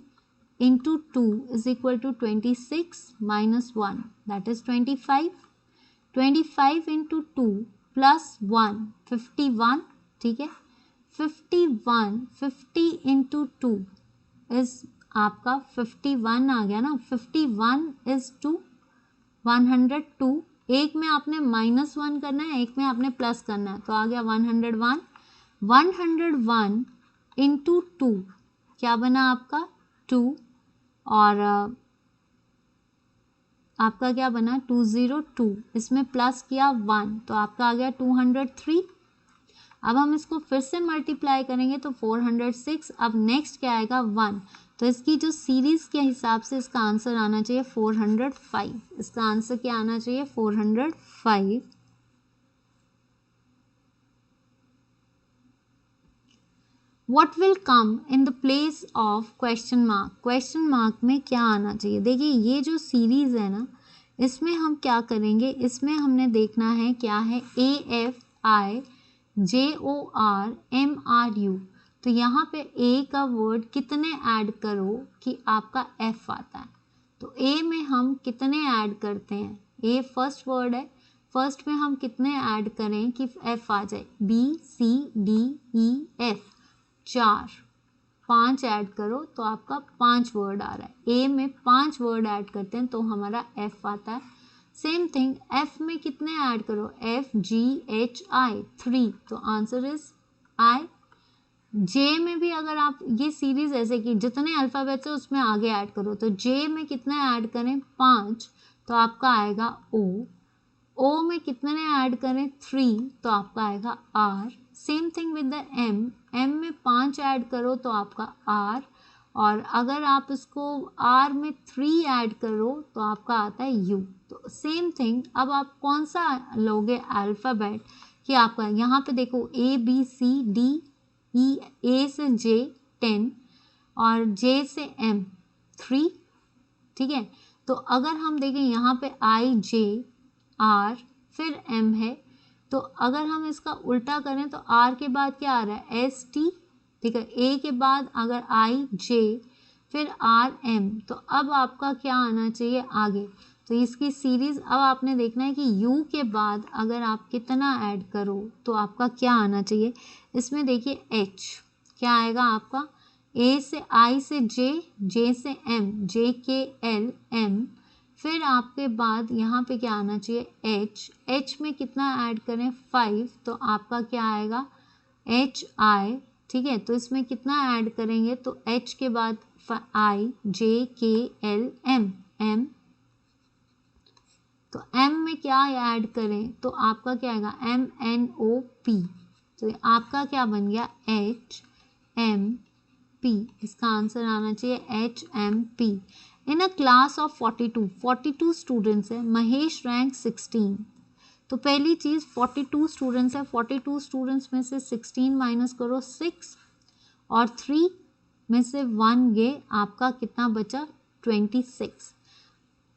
into 2 is equal to 26 minus 1 that is 25। 25 into 2 plus 1 51, ठीक है। 51 50 इंटू 2 इज आपका 51 आ गया ना। 51 इज टू 102। एक में आपने -1 करना है, एक में आपने प्लस करना है, तो आ गया 101। 101 इंटू 2 क्या बना आपका? 2, और आपका क्या बना? 202। इसमें प्लस किया 1, तो आपका आ गया 203। अब हम इसको फिर से मल्टीप्लाई करेंगे तो 406। अब नेक्स्ट क्या आएगा? 1। तो इसकी जो सीरीज के हिसाब से इसका आंसर आना चाहिए 405। इसका आंसर क्या आना चाहिए? 405। What will come in the place of question mark? Question mark में क्या आना चाहिए? देखिए ये जो सीरीज है ना, इसमें हम क्या करेंगे? इसमें हमने देखना है क्या है? AFIJORMRU। तो यहाँ पे ए का वर्ड कितने ऐड करो कि आपका एफ आता है? तो ए में हम कितने ऐड करते हैं? ए फर्स्ट वर्ड है, फर्स्ट में हम कितने ऐड करें कि एफ आ जाए? BCDEF 4, 5 ऐड करो तो आपका 5 वर्ड आ रहा है। ए में 5 वर्ड ऐड करते हैं तो हमारा एफ आता है। सेम थिंग एफ में कितने ऐड करो? FGHI 3, तो आंसर इज आई। जे में भी अगर आप ये सीरीज ऐसे कि जितने अल्फ़ाबेट्स है उसमें आगे ऐड करो, तो जे में कितने ऐड करें 5, तो आपका आएगा ओ में कितने ऐड करें 3, तो आपका आएगा R. Same thing with the M में 5 ऐड करो तो आपका आर, और अगर आप इसको आर में 3 ऐड करो तो आपका आता है यू। तो सेम थिंग, अब आप कौन सा लोगे अल्फ़ाबेट कि आपका यहाँ पे देखो A B C D E, ए से जे 10 और जे से एम 3, ठीक है। तो अगर हम देखें यहाँ पे आई जे आर फिर एम है, तो अगर हम इसका उल्टा करें तो आर के बाद क्या आ रहा है एस टी, ठीक है। ए के बाद अगर आई जे फिर आर एम, तो अब आपका क्या आना चाहिए आगे। तो इसकी सीरीज अब आपने देखना है कि यू के बाद अगर आप कितना ऐड करो तो आपका क्या आना चाहिए। इसमें देखिए एच क्या आएगा आपका, ए से आई से जे, जे से एम, जे के एल एम, फिर आपके बाद यहाँ पे क्या आना चाहिए एच, एच में कितना ऐड करें 5, तो आपका क्या आएगा एच आई, ठीक है। तो इसमें कितना ऐड करेंगे तो एच के बाद आई जे के एल एम एम, तो एम में क्या ऐड करें तो आपका क्या आएगा एम एन ओ पी, तो आपका क्या बन गया एच एम पी। इसका आंसर आना चाहिए H M P. In a class of 42 students है, महेश रैंक 16। तो पहली चीज़ 42 स्टूडेंट्स है, 42 स्टूडेंट्स में से 16 माइनस करो 6 और 3 में से 1 गए, आपका कितना बचा 26।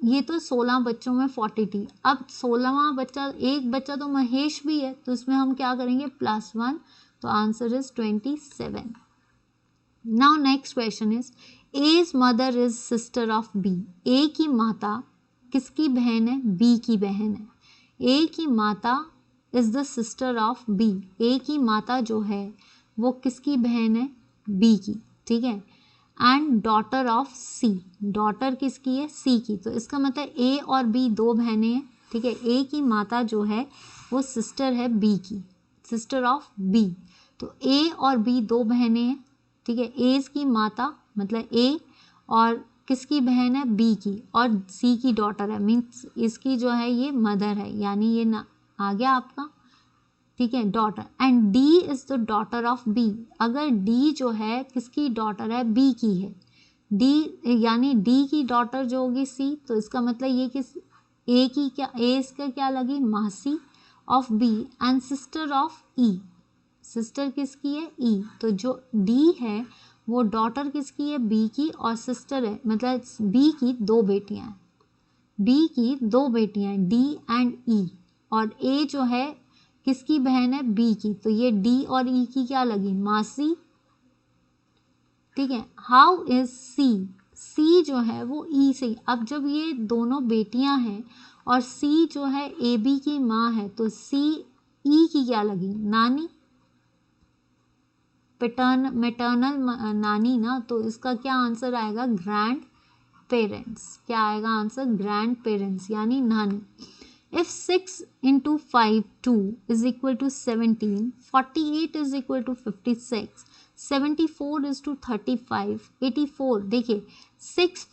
ये तो 16 बच्चों में 42। अब 16वां बच्चा, एक बच्चा तो महेश भी है, तो इसमें हम क्या करेंगे +1, तो answer is 27। Now next question is A's mother is sister of B. A की माता किसकी बहन है, बी की बहन है। ए की माता is the sister of B, A की माता जो है वो किसकी बहन है, बी की, ठीक है। And daughter of C, daughter किसकी है, सी की। तो इसका मतलब ए और बी दो बहनें हैं, ठीक है। ए की माता जो है वो सिस्टर है बी की, सिस्टर ऑफ बी। तो ए और बी दो बहनें हैं, ठीक है। ए की माता मतलब ए और किसकी बहन है, बी की, और सी की डॉटर है, मीन्स इसकी जो है ये मदर है, यानी ये ना आ गया आपका, ठीक है, daughter. And D is the daughter of B, अगर डी जो है किसकी डॉटर है, बी की है, डी यानी डी की डॉटर जो होगी सी, तो इसका मतलब ये किस ए की क्या, ए इसका क्या लगी मासी of B and sister of E, sister किसकी है ई, तो जो डी है वो डॉटर किसकी है, बी की, और सिस्टर है मतलब बी की दो बेटियां हैं, बी की दो बेटियां हैं डी एंड ई, और ए जो है किसकी बहन है, बी की, तो ये डी और ई की क्या लगी मासी, ठीक है। हाउ इज सी, सी जो है वो ई से, अब जब ये दोनों बेटियां हैं और सी जो है ए बी की माँ है, तो सी ई की क्या लगी नानी, मेटर्नल नानी ना, तो इसका क्या आंसर आएगा ग्रैंड पेरेंट्स, क्या आएगा आंसर ग्रैंड पेरेंट्स यानी नानी। If 6 into 5 2 is equal to 17, 48 is equal to 56, 74 is to 35, 84, देखिए 6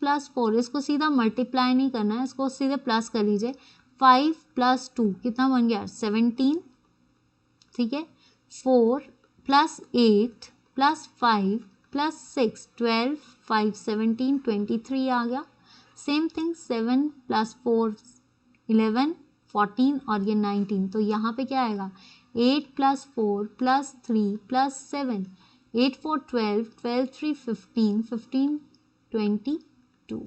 प्लस 4, इसको सीधा मल्टीप्लाई नहीं करना है, इसको सीधे प्लस कर लीजिए। 5 + 2 कितना बन गया 17, ठीक है। 4 + 8 + 5 + 6 12, 5 17 23 आ गया। सेम थिंग 7 + 4 11 14 और ये 19, तो यहाँ पे क्या आएगा 8 + 4 + 3 + 7, 8 4 12, 12 3 15, 15 22।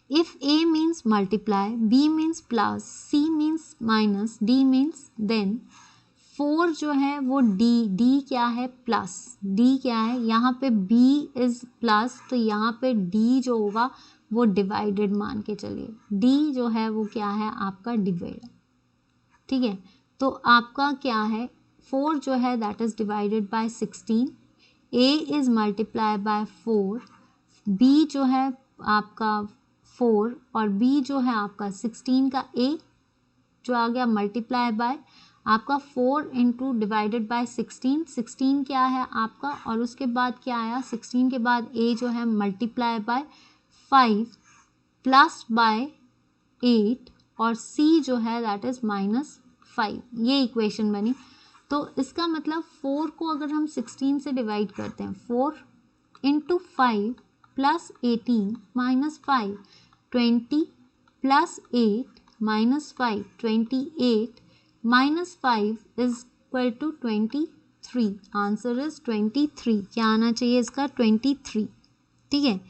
If A means multiply, B means plus, C means minus, D means then, 4 जो है वो D क्या है प्लस, D क्या है यहाँ पे B इज प्लस, तो यहाँ पे D जो होगा वो डिवाइडेड मान के चलिए, D जो है वो क्या है आपका डिवाइड, ठीक है। तो आपका क्या है 4 जो है that is divided by 16, A is multiply by 4, B जो है आपका 4 और B जो है आपका 16 का A जो आ गया मल्टीप्लाई बाय, आपका 4 इंटू डिवाइडेड बाय 16, 16 क्या है आपका, और उसके बाद क्या आया 16 के बाद a जो है मल्टीप्लाई बाय 5 प्लस बाय 8 और c जो है दैट इज -5, ये इक्वेशन बनी। तो इसका मतलब 4 को अगर हम 16 से डिवाइड करते हैं, 4 into 5 plus 18 -5, 20 plus 8 -5, 28 -5 is equal to 23। Answer is 23। क्या आना चाहिए इसका 23। ठीक है,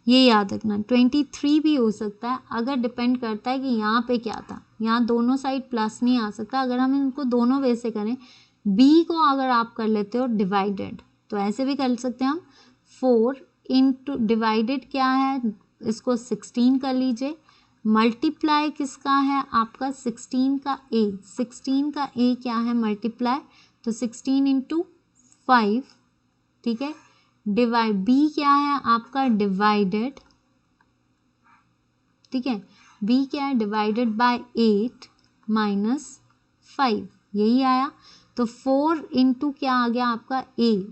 ये याद रखना 23 भी हो सकता है, अगर डिपेंड करता है कि यहाँ पे क्या था, यहाँ दोनों साइड प्लस नहीं आ सकता। अगर हम इनको दोनों वे से करें, b को अगर आप कर लेते हो डिवाइडेड तो ऐसे भी कर सकते हैं हम, 4 इंटू डिवाइडेड क्या है, इसको 16 कर लीजिए, मल्टीप्लाई किसका है आपका 16 का a, 16 का a क्या है मल्टीप्लाई, तो 16 इंटू 5, ठीक है, डिवाइड b क्या है आपका डिवाइडेड, ठीक है, b क्या है डिवाइडेड बाय 8 -5, यही आया। तो 4 इंटू क्या आ गया आपका a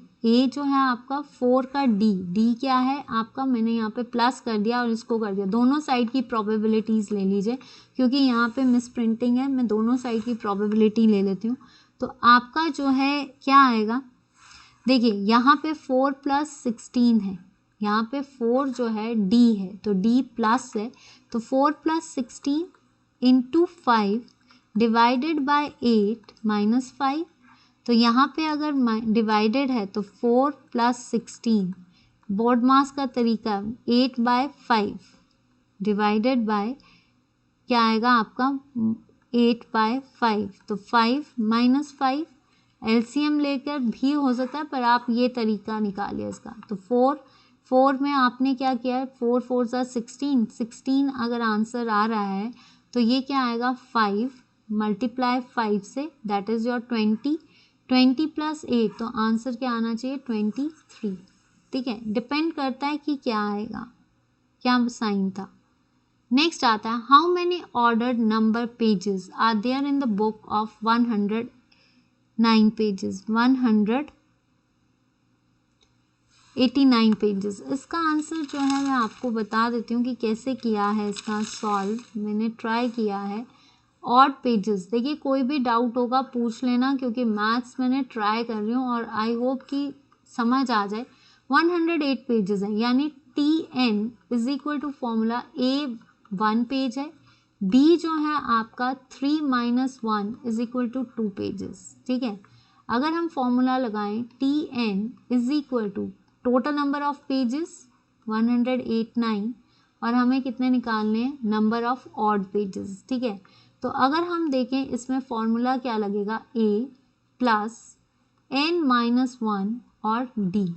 जो है आपका 4 का d क्या है आपका, मैंने यहाँ पे प्लस कर दिया और इसको कर दिया, दोनों साइड की प्रोबेबिलिटीज़ ले लीजिए क्योंकि यहाँ पे मिस प्रिंटिंग है, मैं दोनों साइड की प्रोबेबिलिटी ले लेती हूँ। तो आपका जो है क्या आएगा, देखिए यहाँ पे 4 प्लस 16 है, यहाँ पे 4 जो है d है तो d प्लस है, तो 4 प्लस 16 इंटू 5 डिवाइडेड बाय 8 -5, तो यहाँ पे अगर डिवाइडेड है तो 4 प्लस 16, बोर्ड मास का तरीका 8/5 डिवाइडेड बाय क्या आएगा आपका 8/5, तो 5 -5 एलसीएम लेकर भी हो सकता है, पर आप ये तरीका निकालिए इसका। तो 4 में आपने क्या किया है, 4 4 सा 16, 16 अगर आंसर आ रहा है तो ये क्या आएगा 5 multiply 5 say that is your 20, 20 plus 8, तो आंसर क्या आना चाहिए 23। ठीक है, डिपेंड करता है कि क्या आएगा, क्या साइन था। नेक्स्ट आता है, how many ordered number pages are there in the book of 109 pages, 189 pages. इसका आंसर जो है मैं आपको बता देती हूँ कि कैसे किया है इसका सॉल्व, मैंने ट्राई किया है। ऑड पेजेस, देखिए कोई भी डाउट होगा पूछ लेना क्योंकि मैथ्स मैंने ट्राई कर रही हूँ और आई होप कि समझ आ जाए। 108 पेजेस है, यानी TN is equal to formula A 1 page है, B जो है आपका 3 - 1 इज इक्वल टू 2 पेजेस। ठीक है, अगर हम फॉर्मूला लगाएं TN is equal to total number of pages 189 और हमें कितने निकालने हैं, नंबर ऑफ ऑड पेजेस। ठीक है, तो अगर हम देखें इसमें फॉर्मूला क्या लगेगा, A प्लस N - 1 और D।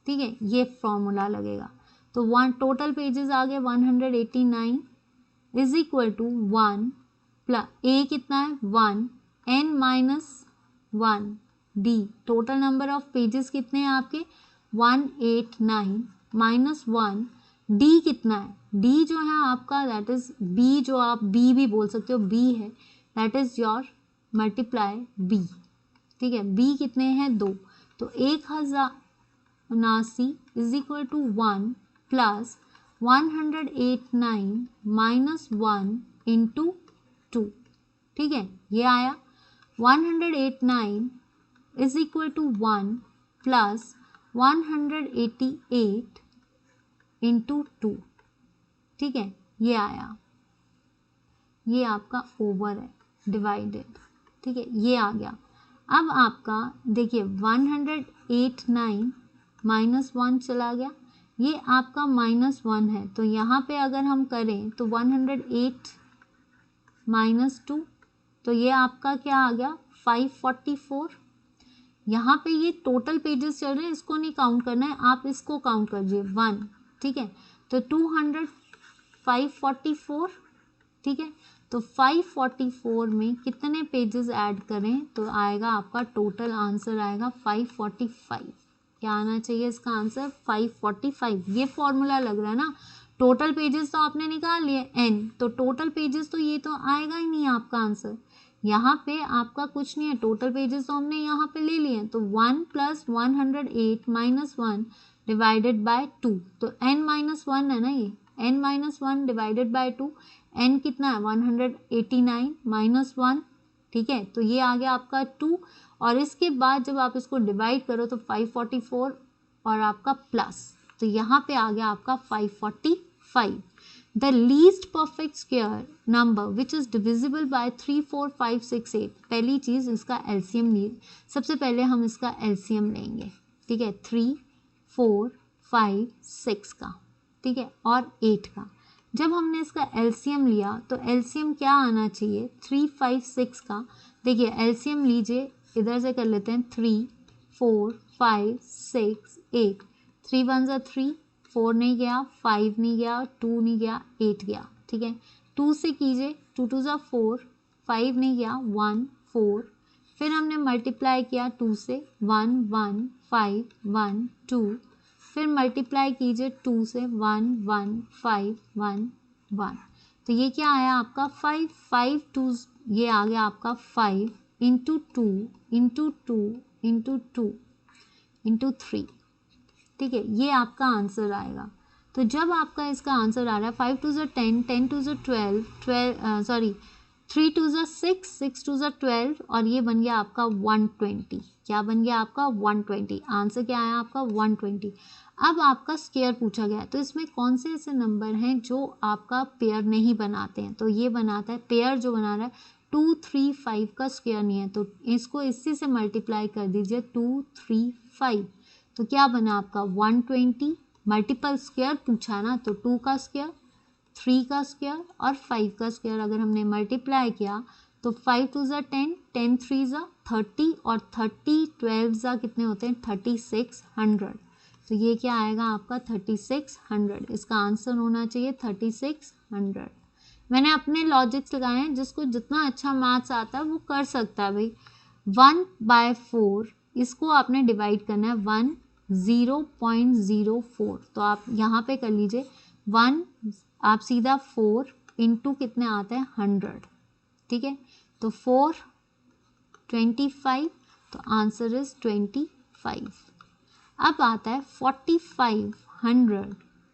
ठीक है, ये फॉर्मूला लगेगा। तो टोटल पेजेस आ गए 189 is equal to 1 plus A कितना है 1, N - 1 D, total number of pages कितने हैं आपके 189 -1, D कितना है, D जो है आपका दैट इज B, जो आप B भी बोल सकते हो, B है that is your multiply B। ठीक है, B कितने हैं 2, तो 1079 is equal to 1 plus 189 -1 into 2। ठीक है, ये आया 189 is equal to 1 plus 188 into 2। ठीक है, ये आया, ये आपका ओवर है डिवाइडेड। ठीक है, ये आ गया। अब आपका देखिए 189 -1 चला गया, ये आपका -1 है, तो यहाँ पे अगर हम करें तो 108 -2, तो ये आपका क्या आ गया 544। यहाँ पे ये टोटल पेजेस चल रहे हैं, इसको नहीं काउंट करना है, आप इसको काउंट करिए 1। ठीक है, तो 544। ठीक है, तो 544 में कितने पेजेस ऐड करें तो आएगा आपका टोटल आंसर आएगा 545। क्या आना चाहिए इसका आंसर 545। ये फॉर्मूला लग रहा है ना, टोटल पेजेस तो आपने निकाल लिए n, तो टोटल पेजेस तो ये तो आएगा ही नहीं आपका आंसर, यहाँ पे आपका कुछ नहीं है, टोटल पेजेस तो हमने यहाँ पे ले लिए हैं, तो 1 + 108 - 1 डिवाइडेड बाय 2, तो n-1 है ना ये, n-1 डिवाइडेड बाय 2, n कितना है 189 - 1, ठीक है, तो ये आ गया आपका 2, और इसके बाद जब आप इसको डिवाइड करो तो 544 और आपका प्लस, तो यहाँ पे आ गया आपका 545. The least perfect square number which is divisible by 3, 4, 5, 6, 8. पहली चीज इसका एलसीएम लिए, सबसे पहले हम इसका एलसीएम लेंगे, ठीक है, 3, 4, 5, 6 का, ठीक है, और 8 का. जब हमने इसका एलसीएम लिया तो एलसीएम क्या आना चाहिए 3, 5, 6 का. देखिए एलसीएम लीजिए, इधर से कर लेते हैं 3, 4, 5, 6, 8. 3 1 ज़ा 3, 4 नहीं गया, 5 नहीं गया, 2 नहीं गया, 8 गया, ठीक है. 2 से कीजिए, 2 2 ज़ा 4, 5 नहीं गया, 1 4. फिर हमने मल्टीप्लाई किया 2 से, 1 1 5 1 2. फिर मल्टीप्लाई कीजिए 2 से, 1 1 5 1 1. तो ये क्या आया आपका 5 5 2, ये आ गया आपका 5 इंटू 2 इंटू 2 इंटू 2 इंटू 3, ठीक है, ये आपका आंसर आएगा. तो जब आपका इसका आंसर आ रहा है 5 2 ज़ा 10, 10 2 ज़ा 12, 3 2 ज़ा 6, 6 2 ज़ा 12, और ये बन गया आपका 120. क्या बन गया आपका 120. आंसर क्या आया आपका 120. अब आपका स्क्वायर पूछा गया है, तो इसमें कौन से ऐसे नंबर हैं जो आपका पेयर नहीं बनाते हैं, तो ये बनाता है पेयर, जो बना रहा है 2 3 5 का स्क्वायर नहीं है, तो इसको इसी से मल्टीप्लाई कर दीजिए 2 3 5. तो क्या बना आपका 120. मल्टीपल स्क्वायर पूछा ना, तो 2 का स्क्वायर, 3 का स्क्वायर और 5 का स्क्वायर अगर हमने मल्टीप्लाई किया तो 5 2 ज़ा 10, 10 3 ज़ा 30, और 30 12 ज़ा कितने होते हैं 3600. तो ये क्या आएगा आपका 3600. इसका आंसर होना चाहिए 3600. मैंने अपने लॉजिक्स लगाए हैं, जिसको जितना अच्छा मैथ्स आता है वो कर सकता है भाई. 1/4 इसको आपने डिवाइड करना है 0.04, तो आप यहाँ पे कर लीजिए 1, आप सीधा 4 इंटू कितने आते हैं 100, ठीक है, तो 4 25, तो आंसर इज 25. अब आता है 4500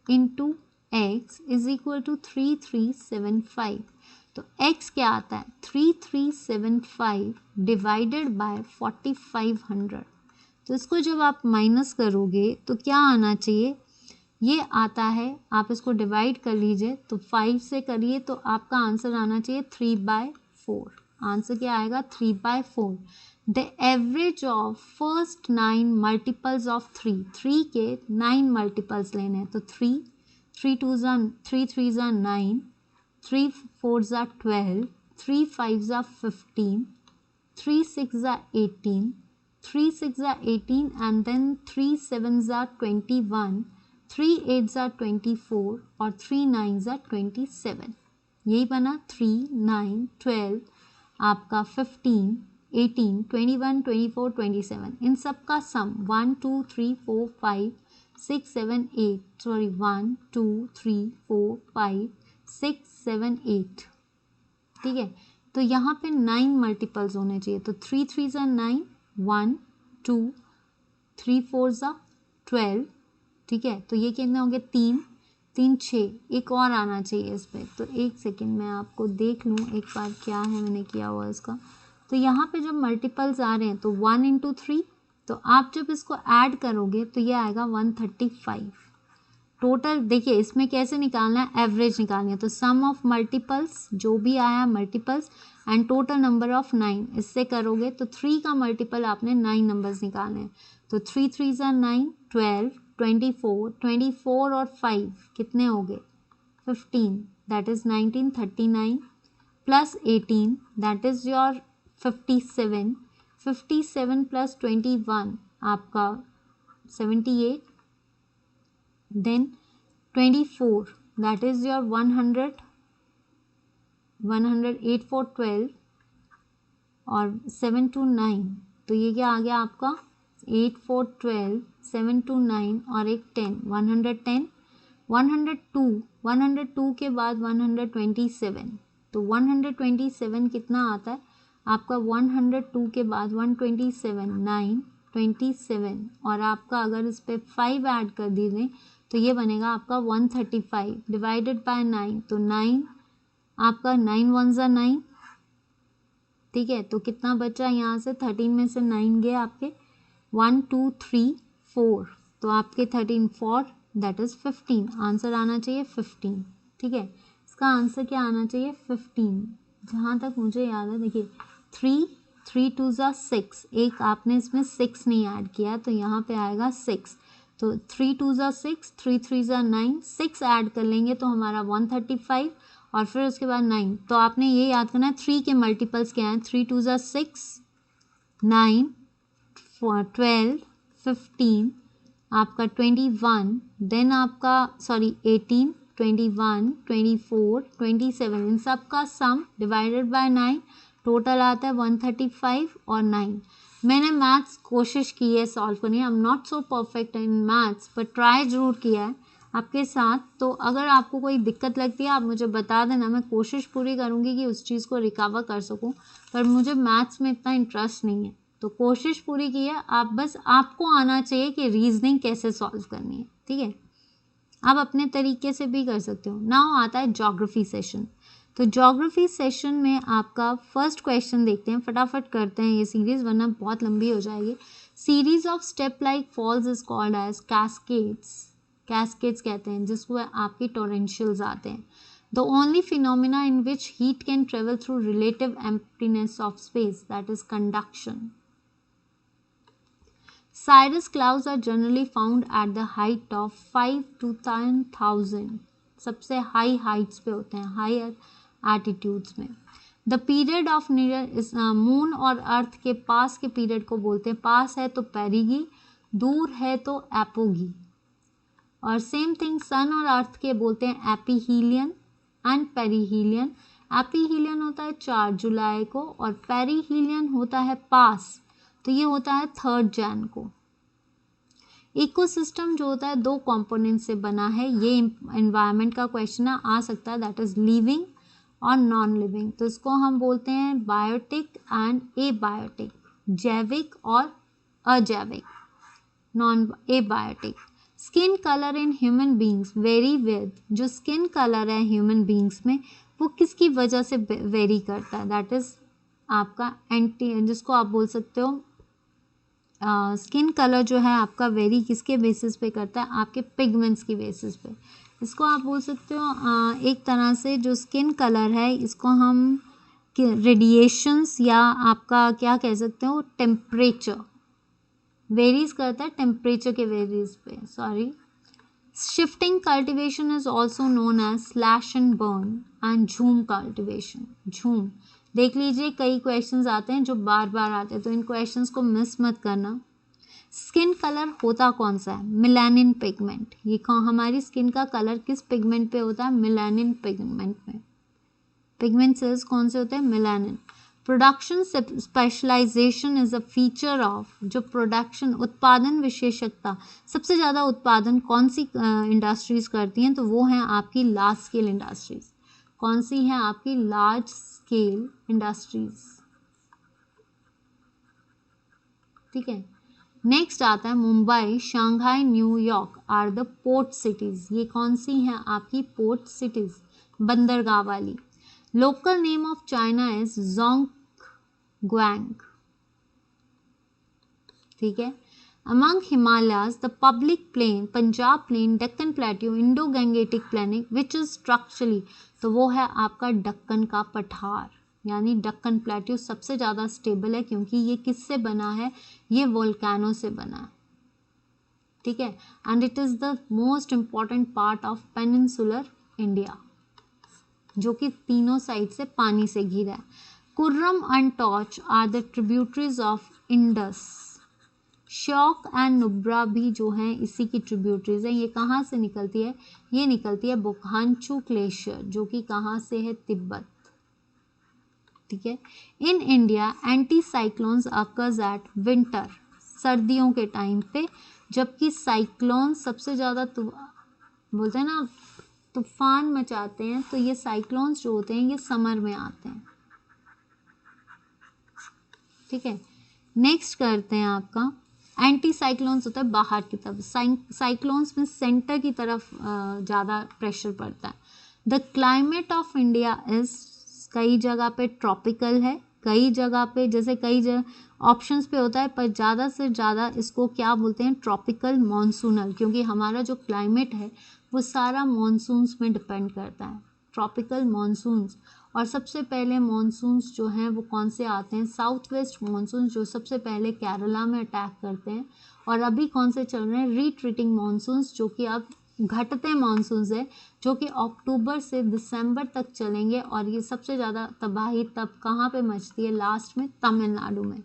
into X is equal to 3375. तो x क्या आता है 3375 डिवाइडेड बाय 4500. तो इसको जब आप माइनस करोगे तो क्या आना चाहिए, ये आता है, आप इसको डिवाइड कर लीजिए, तो 5 से करिए तो आपका आंसर आना चाहिए 3/4. आंसर क्या आएगा 3/4. The average of first 9 multiples of 3, 3 के 9 मल्टीपल्स लेने हैं, तो 3 3 2 ज़ा 3 3 ज़ा 9, 3 4 ज़ा 12, 3 5 ज़ा 15, 3 6 ज़ा 18, 3 6 ज़ा 18, एंड देन 3 7 ज़ा 21, 3 8 ज़ा 24 और 3 9 ज़ा 27. यही बना 3 9 12 आपका 15 18 21 24 27. इन सब का सम 1 2 3 4 5 6 7 8, सॉरी 1 2 3 4 5 6 7 8, ठीक है. तो यहाँ पे 9 मल्टीपल्स होने चाहिए, तो 3 3 ज़ा 9, 1 2 3 4 ज़ा 12, ठीक है, तो ये कितने होंगे 3 3 6, एक और आना चाहिए इस पर, तो एक सेकेंड मैं आपको देख लूँ एक बार क्या है मैंने किया हुआ इसका. तो यहाँ पे जब मल्टीपल्स आ रहे हैं तो 1 इंटू 3, तो आप जब इसको ऐड करोगे तो ये आएगा 135. टोटल देखिए इसमें कैसे निकालना है, एवरेज निकालनी है, तो सम ऑफ मल्टीपल्स जो भी आया multiples and total number of 9, इससे करोगे तो 3 का मल्टीपल आपने 9 नंबर्स निकालने हैं, तो 3 3 ज़ा 9, 12 24 24 और 5 कितने हो गए 15, that is 19 39 plus 18 that is your 57, 57 plus 21 आपका 78, then 24 that is your 100, 8 4 12 और 7 2 9, तो ये क्या आ गया आपका 8 4 12 7 2 9 और एक 10, 110, 102 के बाद 127, तो 127 कितना आता है आपका 102 के बाद 127 9 27 और आपका अगर इस पर 5 ऐड कर दीजिए तो ये बनेगा आपका 135 डिवाइडेड बाय 9 तो 9 आपका 9 1 ज़ा 9, ठीक है। तो कितना बचा यहाँ से 13 में से 9 गए आपके 1 2 3 4 तो आपके 13 4 दैट इज़ 15। आंसर आना चाहिए 15, ठीक है। इसका आंसर क्या आना चाहिए 15। जहाँ तक मुझे याद है देखिए 3 2 ज़ा 6, एक आपने इसमें 6 नहीं ऐड किया तो यहाँ पे आएगा 6। तो 3 2 ज़ा 6, 3 3 ज़ा 9, 6 ऐड कर लेंगे तो हमारा 135 और फिर उसके बाद 9। तो आपने ये याद करना है 3 के मल्टीपल्स क्या हैं, 3 2 ज़ा 6, 9 12 15 आपका 21, देन आपका सॉरी 18 21 24 27, इन सब का सम डिवाइडेड बाय 9 टोटल आता है 135 और 9। मैंने मैथ्स कोशिश की है सॉल्व करनी, आई am not so perfect in maths पर ट्राई ज़रूर किया है आपके साथ। तो अगर आपको कोई दिक्कत लगती है आप मुझे बता देना, मैं कोशिश पूरी करूँगी कि उस चीज़ को रिकवर कर सकूँ, पर मुझे मैथ्स में इतना इंटरेस्ट नहीं है। तो कोशिश पूरी की है, आप बस आपको आना चाहिए कि रीजनिंग कैसे सॉल्व करनी है, ठीक है। आप अपने तरीके से भी कर सकते हो। नाउ आता है ज्योग्राफी सेशन। तो ज्योग्राफी सेशन में आपका फर्स्ट क्वेश्चन देखते हैं, फटाफट करते हैं ये सीरीज वरना बहुत लंबी हो जाएगी। Series of step like falls is called as cascades. Cascades कहते हैं जिसको आपकी टोरेंशियल्स आते हैं। The only phenomena in which heat can travel through relative emptiness of space, that is conduction. Cirrus clouds are generally found at the height of 5 to 10,000. सबसे high Heights पे होते हैं, हायर एटीट्यूड्स में। द पीरियड ऑफ नियर इस moon और अर्थ के पास के period को बोलते हैं, पास है तो पेरिगी, दूर है तो एपोगी। और सेम थिंग सन और अर्थ के बोलते हैं एपीहीलियन एंड पेरीहीलियन। एपीहीलियन होता है 4 जुलाई को और पेरीहीलियन होता है पास, तो ये होता है 3 जैन को। इकोसिस्टम जो होता है 2 कंपोनेंट से बना है, ये एनवायरनमेंट का क्वेश्चन आ सकता है, दैट इज लिविंग और नॉन लिविंग। तो इसको हम बोलते हैं बायोटिक एंड एबायोटिक, जैविक और अजैविक, non abiotic. Skin colour in human beings very with, जो स्किन कलर है ह्यूमन बींग्स में वो किसकी वजह से वेरी करता है, दैट इज आपका एंटी, जिसको आप बोल सकते हो स्किन कलर जो है आपका वेरी किसके बेसिस पे करता है, आपके पिगमेंट्स की बेसिस पे। इसको आप बोल सकते हो एक तरह से जो स्किन कलर है इसको हम रेडिएशंस या आपका क्या कह सकते हो टेम्परेचर वेरीज करता है, टेम्परेचर के वेरीज पे, sorry. Shifting cultivation is also known as slash and burn and jhum cultivation. Jhum देख लीजिए, कई क्वेश्चंस आते हैं जो बार बार आते हैं तो इन क्वेश्चंस को मिस मत करना। स्किन कलर होता कौन सा है, मेलानिन पिगमेंट। ये हमारी स्किन का कलर किस पिगमेंट पे होता है, मेलानिन पिगमेंट में। पिगमेंट्स कौन से होते हैं, melanin. Production specialization is a feature of, जो प्रोडक्शन उत्पादन विशेषज्ञता, सबसे ज़्यादा उत्पादन कौन सी इंडस्ट्रीज करती हैं, तो वो हैं आपकी लार्ज स्केल इंडस्ट्रीज। कौन सी हैं आपकी लार्ज स्केल इंडस्ट्रीज, ठीक है। नेक्स्ट आता है Mumbai, Shanghai, New York are the port cities. ये कौन सी हैं आपकी पोर्ट सिटीज, बंदरगाह वाली। Local name of China is Zhongguo, ठीक है। Among Himalayas the public plain, Punjab plain, Deccan plateau, Indo Gangetic plain which is structurally, तो वो है आपका दक्कन का पठार, यानी दक्कन प्लेट्यू सबसे ज़्यादा स्टेबल है क्योंकि ये किससे बना है, ये वोल्केनो से बना है, ठीक है। And it is the most important part of peninsular India, जो कि तीनों साइड से पानी से घिरा है। Kurram and Tochi are the tributaries of Indus. Shyok and Nubra भी जो हैं इसी की ट्रिब्यूटरीज हैं। ये कहाँ से निकलती है, ये निकलती है बुरहानचू ग्लेशियर, जो कि कहाँ से है, तिब्बत, ठीक है। In India anti cyclones occurs at winter, सर्दियों के टाइम पे, जबकि साइक्लोन सबसे ज़्यादा बोलते हैं ना तूफान मचाते हैं, तो ये साइक्लोन्स जो होते हैं ये समर में आते हैं, ठीक है। नेक्स्ट करते हैं आपका एंटी साइक्लोन्स होता है बाहर की तरफ, साइक्लोन्स में सेंटर की तरफ ज़्यादा प्रेशर पड़ता है। The climate of India is, कई जगह पे ट्रॉपिकल है, कई जगह पे जैसे कई ऑप्शंस पे होता है, पर ज़्यादा से ज़्यादा इसको क्या बोलते हैं, ट्रॉपिकल मॉनसूनल, क्योंकि हमारा जो क्लाइमेट है वो सारा मॉनसून्स में डिपेंड करता है, ट्रॉपिकल मॉनसून्स। और सबसे पहले मॉनसून्स जो हैं वो कौन से आते हैं, साउथ वेस्ट मॉनसून जो सबसे पहले केरला में अटैक करते हैं। और अभी कौन से चल रहे हैं, रिट्रीटिंग मॉनसून्स, जो कि अब घटते मॉनसून्स है, जो कि अक्टूबर से दिसंबर तक चलेंगे। और ये सबसे ज़्यादा तबाही तब कहाँ पे मचती है, लास्ट में तमिलनाडु में।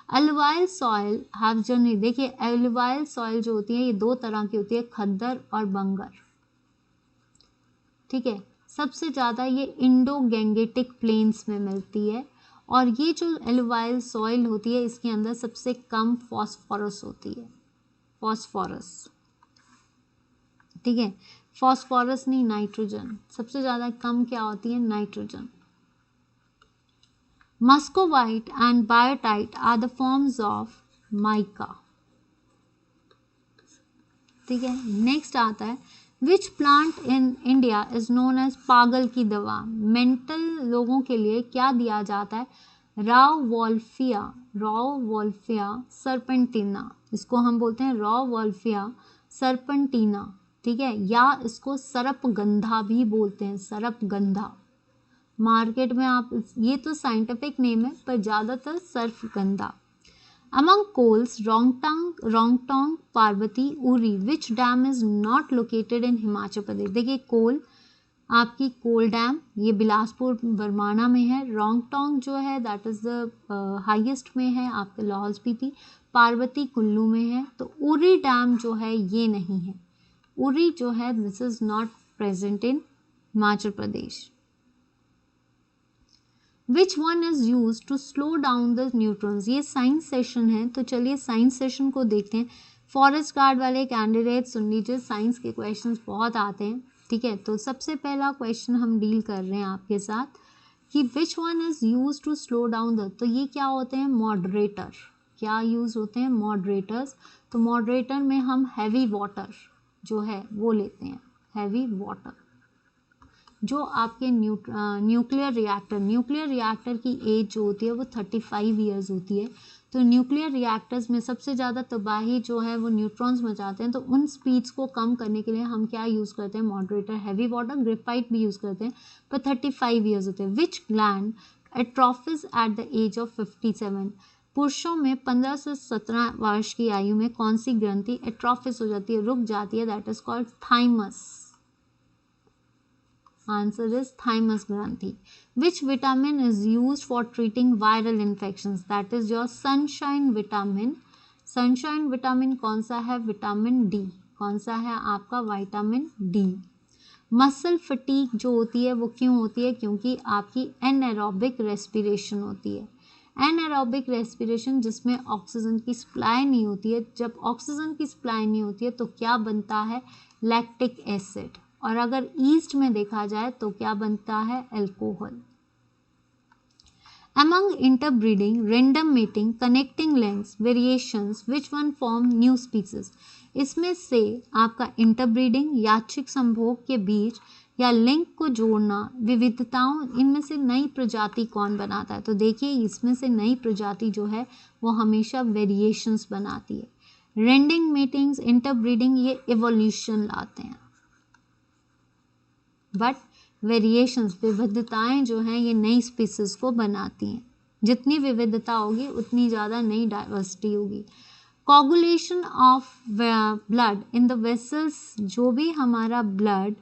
एल्युवाइल सॉइल हैव जर्नी, देखिए एल्युवाइल सॉइल जो होती है ये दो तरह की होती है, खद्दर और बंगर, ठीक है। सबसे ज़्यादा ये इंडो गैंगेटिक प्लेन्स में मिलती है। और ये जो एल्युवाइल सॉइल होती है इसके अंदर सबसे कम फॉस्फोरस होती है, फॉस्फोरस, ठीक है। फॉस्फोरस नहीं, नाइट्रोजन, सबसे ज़्यादा कम क्या होती है, nitrogen. Muscovite and biotite are the forms of mica, ठीक है। नेक्स्ट आता है which plant in India is known as पागल की दवा, मेंटल लोगों के लिए क्या दिया जाता है, राव वॉल्फिया सरपेंटिना, इसको हम बोलते हैं राव वॉल्फिया सरपेंटिना, ठीक है। या इसको सरपगंधा भी बोलते हैं, सरपगंधा। मार्केट में आप, ये तो साइंटिफिक नेम है पर ज़्यादातर सरपगंधा। Among coals, Rongtong, Parvati, Uri, which dam is not located in Himachal Pradesh? देखिए कोल, आपकी कोल डैम ये बिलासपुर बरमाना में है। रोंगटोंग जो है दैट इज़ द हाईएस्ट में है आपके लाहौल स्पीति। पार्वती कुल्लू में है। तो उरी डैम जो है ये नहीं है, उरी जो है this is not present in Himachal Pradesh. Which one is use to slow down the neutrons? ये साइंस सेशन है तो चलिए साइंस सेशन को देखते हैं। फॉरेस्ट गार्ड वाले कैंडिडेट सुन लीजिए, साइंस के क्वेश्चंस बहुत आते हैं, ठीक है। तो सबसे पहला क्वेश्चन हम डील कर रहे हैं आपके साथ कि which one is use to slow down the, तो ये क्या होते हैं, मॉडरेटर। क्या यूज होते हैं, मॉडरेटर्स। तो मॉडरेटर में हम हैवी वाटर जो है वो लेते हैं, हैवी वाटर। जो आपके न्यूक्लियर रिएक्टर की एज जो होती है वो 35 ईयर्स होती है। तो न्यूक्लियर रिएक्टर्स में सबसे ज़्यादा तबाही जो है वो न्यूट्रॉन्स मचाते हैं। तो उन स्पीड्स को कम करने के लिए हम क्या यूज़ करते हैं, मॉडरेटर, हैवी वाटर, ग्रेफाइट भी यूज़ करते हैं, पर 35 ईयर्स होते हैं। Which gland atrophies at the age of 57? पुरुषों में 15 से 17 वर्ष की आयु में कौन सी ग्रंथि एट्रोफिस हो जाती है, रुक जाती है, that is called thymus. Answer is thymus granthi. Which vitamin is used for treating viral infections? That is your sunshine vitamin. Sunshine vitamin कौन सा है, विटामिन डी। कौन सा है आपका, विटामिन डी। मसल फटीक जो होती है वो क्यों होती है, क्योंकि आपकी एनएरोबिक रेस्पिरेशन होती है। एनएरोबिक रेस्पिरेशन जिसमें ऑक्सीजन की सप्लाई नहीं होती है। जब ऑक्सीजन की सप्लाई नहीं होती है तो क्या बनता है, लैक्टिक एसिड। और अगर ईस्ट में देखा जाए तो क्या बनता है, alcohol. Among interbreeding, random mating, connecting links, variations, which one form new species? इसमें से आपका इंटरब्रीडिंग, यादृच्छिक संभोग के बीच या लिंक को जोड़ना, विविधताओं, इनमें से नई प्रजाति कौन बनाता है? तो देखिए इसमें से नई प्रजाति जो है वो हमेशा वेरिएशंस बनाती है। रेंडिंग मीटिंग्स, इंटरब्रीडिंग ये इवोल्यूशन लाते हैं, बट वेरिएशंस, विविधताएं जो हैं ये नई स्पीसीज को बनाती हैं। जितनी विविधता होगी उतनी ज़्यादा नई डाइवर्सिटी होगी। Coagulation of blood in the vessels, जो भी हमारा ब्लड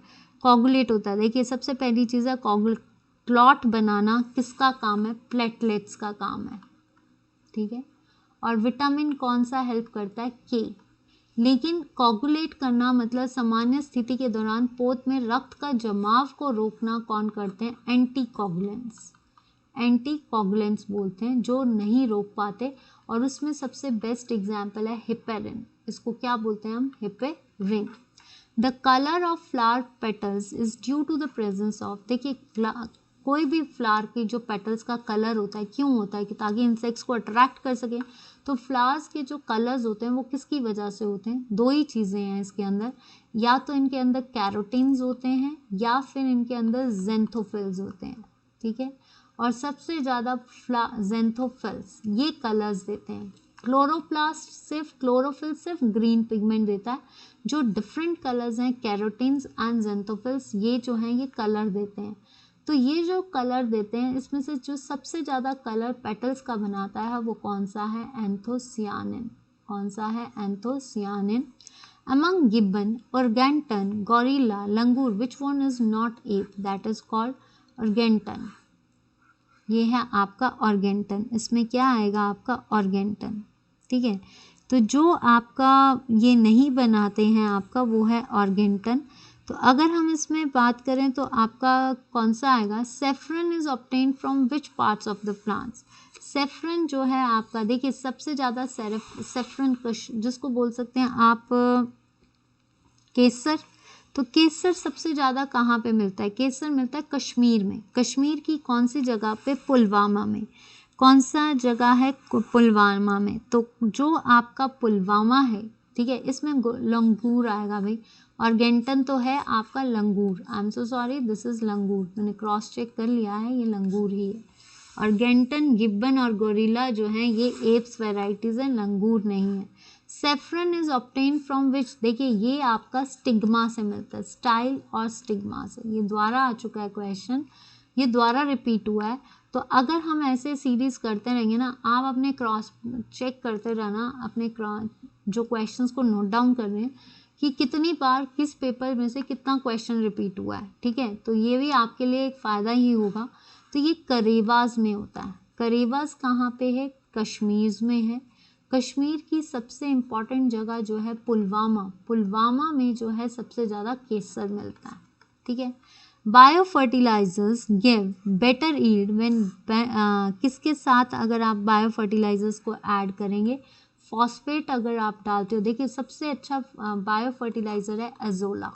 कोगुलेट होता है, देखिए सबसे पहली चीज़ है क्लॉट बनाना, किसका काम है, प्लेटलेट्स का काम है, ठीक है। और विटामिन कौन सा हेल्प करता है, के। लेकिन कोगुलेट करना मतलब सामान्य स्थिति के दौरान पोत में रक्त का जमाव को रोकना कौन करते हैं, एंटीकोगुलेंट्स। एंटीकोगुलेंट्स बोलते हैं जो नहीं रोक पाते। और उसमें सबसे बेस्ट एग्जाम्पल है हिपेरिन, इसको क्या बोलते हैं हम, heparin. The colour of flower petals is due to the presence of, देखिए कोई भी फ्लावर की जो पेटल्स का कलर होता है, क्यों होता है कि ताकि इंसेक्ट्स को अट्रैक्ट कर सके। तो फ्लावर्स के जो कलर्स होते हैं वो किसकी वजह से होते हैं, दो ही चीज़ें हैं इसके अंदर, या तो इनके अंदर कैरोटीन्स होते हैं या फिर इनके अंदर ज़ेंथोफिल्स होते हैं, ठीक है। और सबसे ज़्यादा ज़ेंथोफिल्स ये कलर्स देते हैं। क्लोरोप्लास्ट सिर्फ क्लोरोफिल सिर्फ ग्रीन पिगमेंट देता है, जो डिफरेंट कलर्स हैं कैरोटीन्स एंड ज़ेंथोफिल्स ये जो हैं ये कलर देते हैं। तो ये जो कलर देते हैं इसमें से जो सबसे ज़्यादा कलर पेटल्स का बनाता है वो कौन सा है, एंथोसियानिन। कौन सा है, anthocyanin. Among gibbon, orangutan, gorilla, langur, which one is not ape, that is called orangutan. ये है आपका ऑर्गेंटन, इसमें क्या आएगा आपका ऑर्गेंटन, ठीक है। तो जो आपका ये नहीं बनाते हैं आपका वो है ऑर्गेंटन। तो अगर हम इसमें बात करें तो आपका कौन सा आएगा, saffron is obtained from which parts of the plants. Saffron जो है आपका, देखिए सबसे ज़्यादा सेफ्रन जिसको बोल सकते हैं आप केसर। तो केसर सबसे ज़्यादा कहाँ पे मिलता है, केसर मिलता है कश्मीर में। कश्मीर की कौन सी जगह पे, पुलवामा में। कौन सा जगह है, पुलवामा में। तो जो आपका पुलवामा है, ठीक है, इसमें लंगूर आएगा भाई। ऑर्गेंटन तो है आपका langur, I am so sorry, this is langur, मैंने क्रॉस चेक कर लिया है, ये लंगूर ही है। ऑर्गेंटन, गिब्बन और गोरिल्ला जो हैं ये एप्स वेराइटीज़ हैं, लंगूर नहीं है। Saffron is obtain from which, देखिए ये आपका स्टिग्मा से मिलता है, स्टाइल और स्टिग्मा से। ये दोबारा आ चुका है क्वेश्चन, ये दोबारा रिपीट हुआ है। तो अगर हम ऐसे सीरीज करते रहेंगे ना, आप अपने क्रॉस चेक करते रहना, अपने जो क्वेश्चंस को नोट डाउन कर रहे हैं कि कितनी बार किस पेपर में से कितना क्वेश्चन रिपीट हुआ है, ठीक है। तो ये भी आपके लिए एक फ़ायदा ही होगा। तो ये करेवास में होता है। करेवास कहाँ पे है, कश्मीर में है। कश्मीर की सबसे इम्पॉर्टेंट जगह जो है पुलवामा, पुलवामा में जो है सबसे ज़्यादा केसर मिलता है, ठीक है। Bio fertilizers give better yield when, किसके साथ अगर आप बायो फर्टिलाइजर्स को ऐड करेंगे, फॉस्फेट अगर आप डालते हो, देखिए सबसे अच्छा बायो फर्टिलाइजर है एजोला,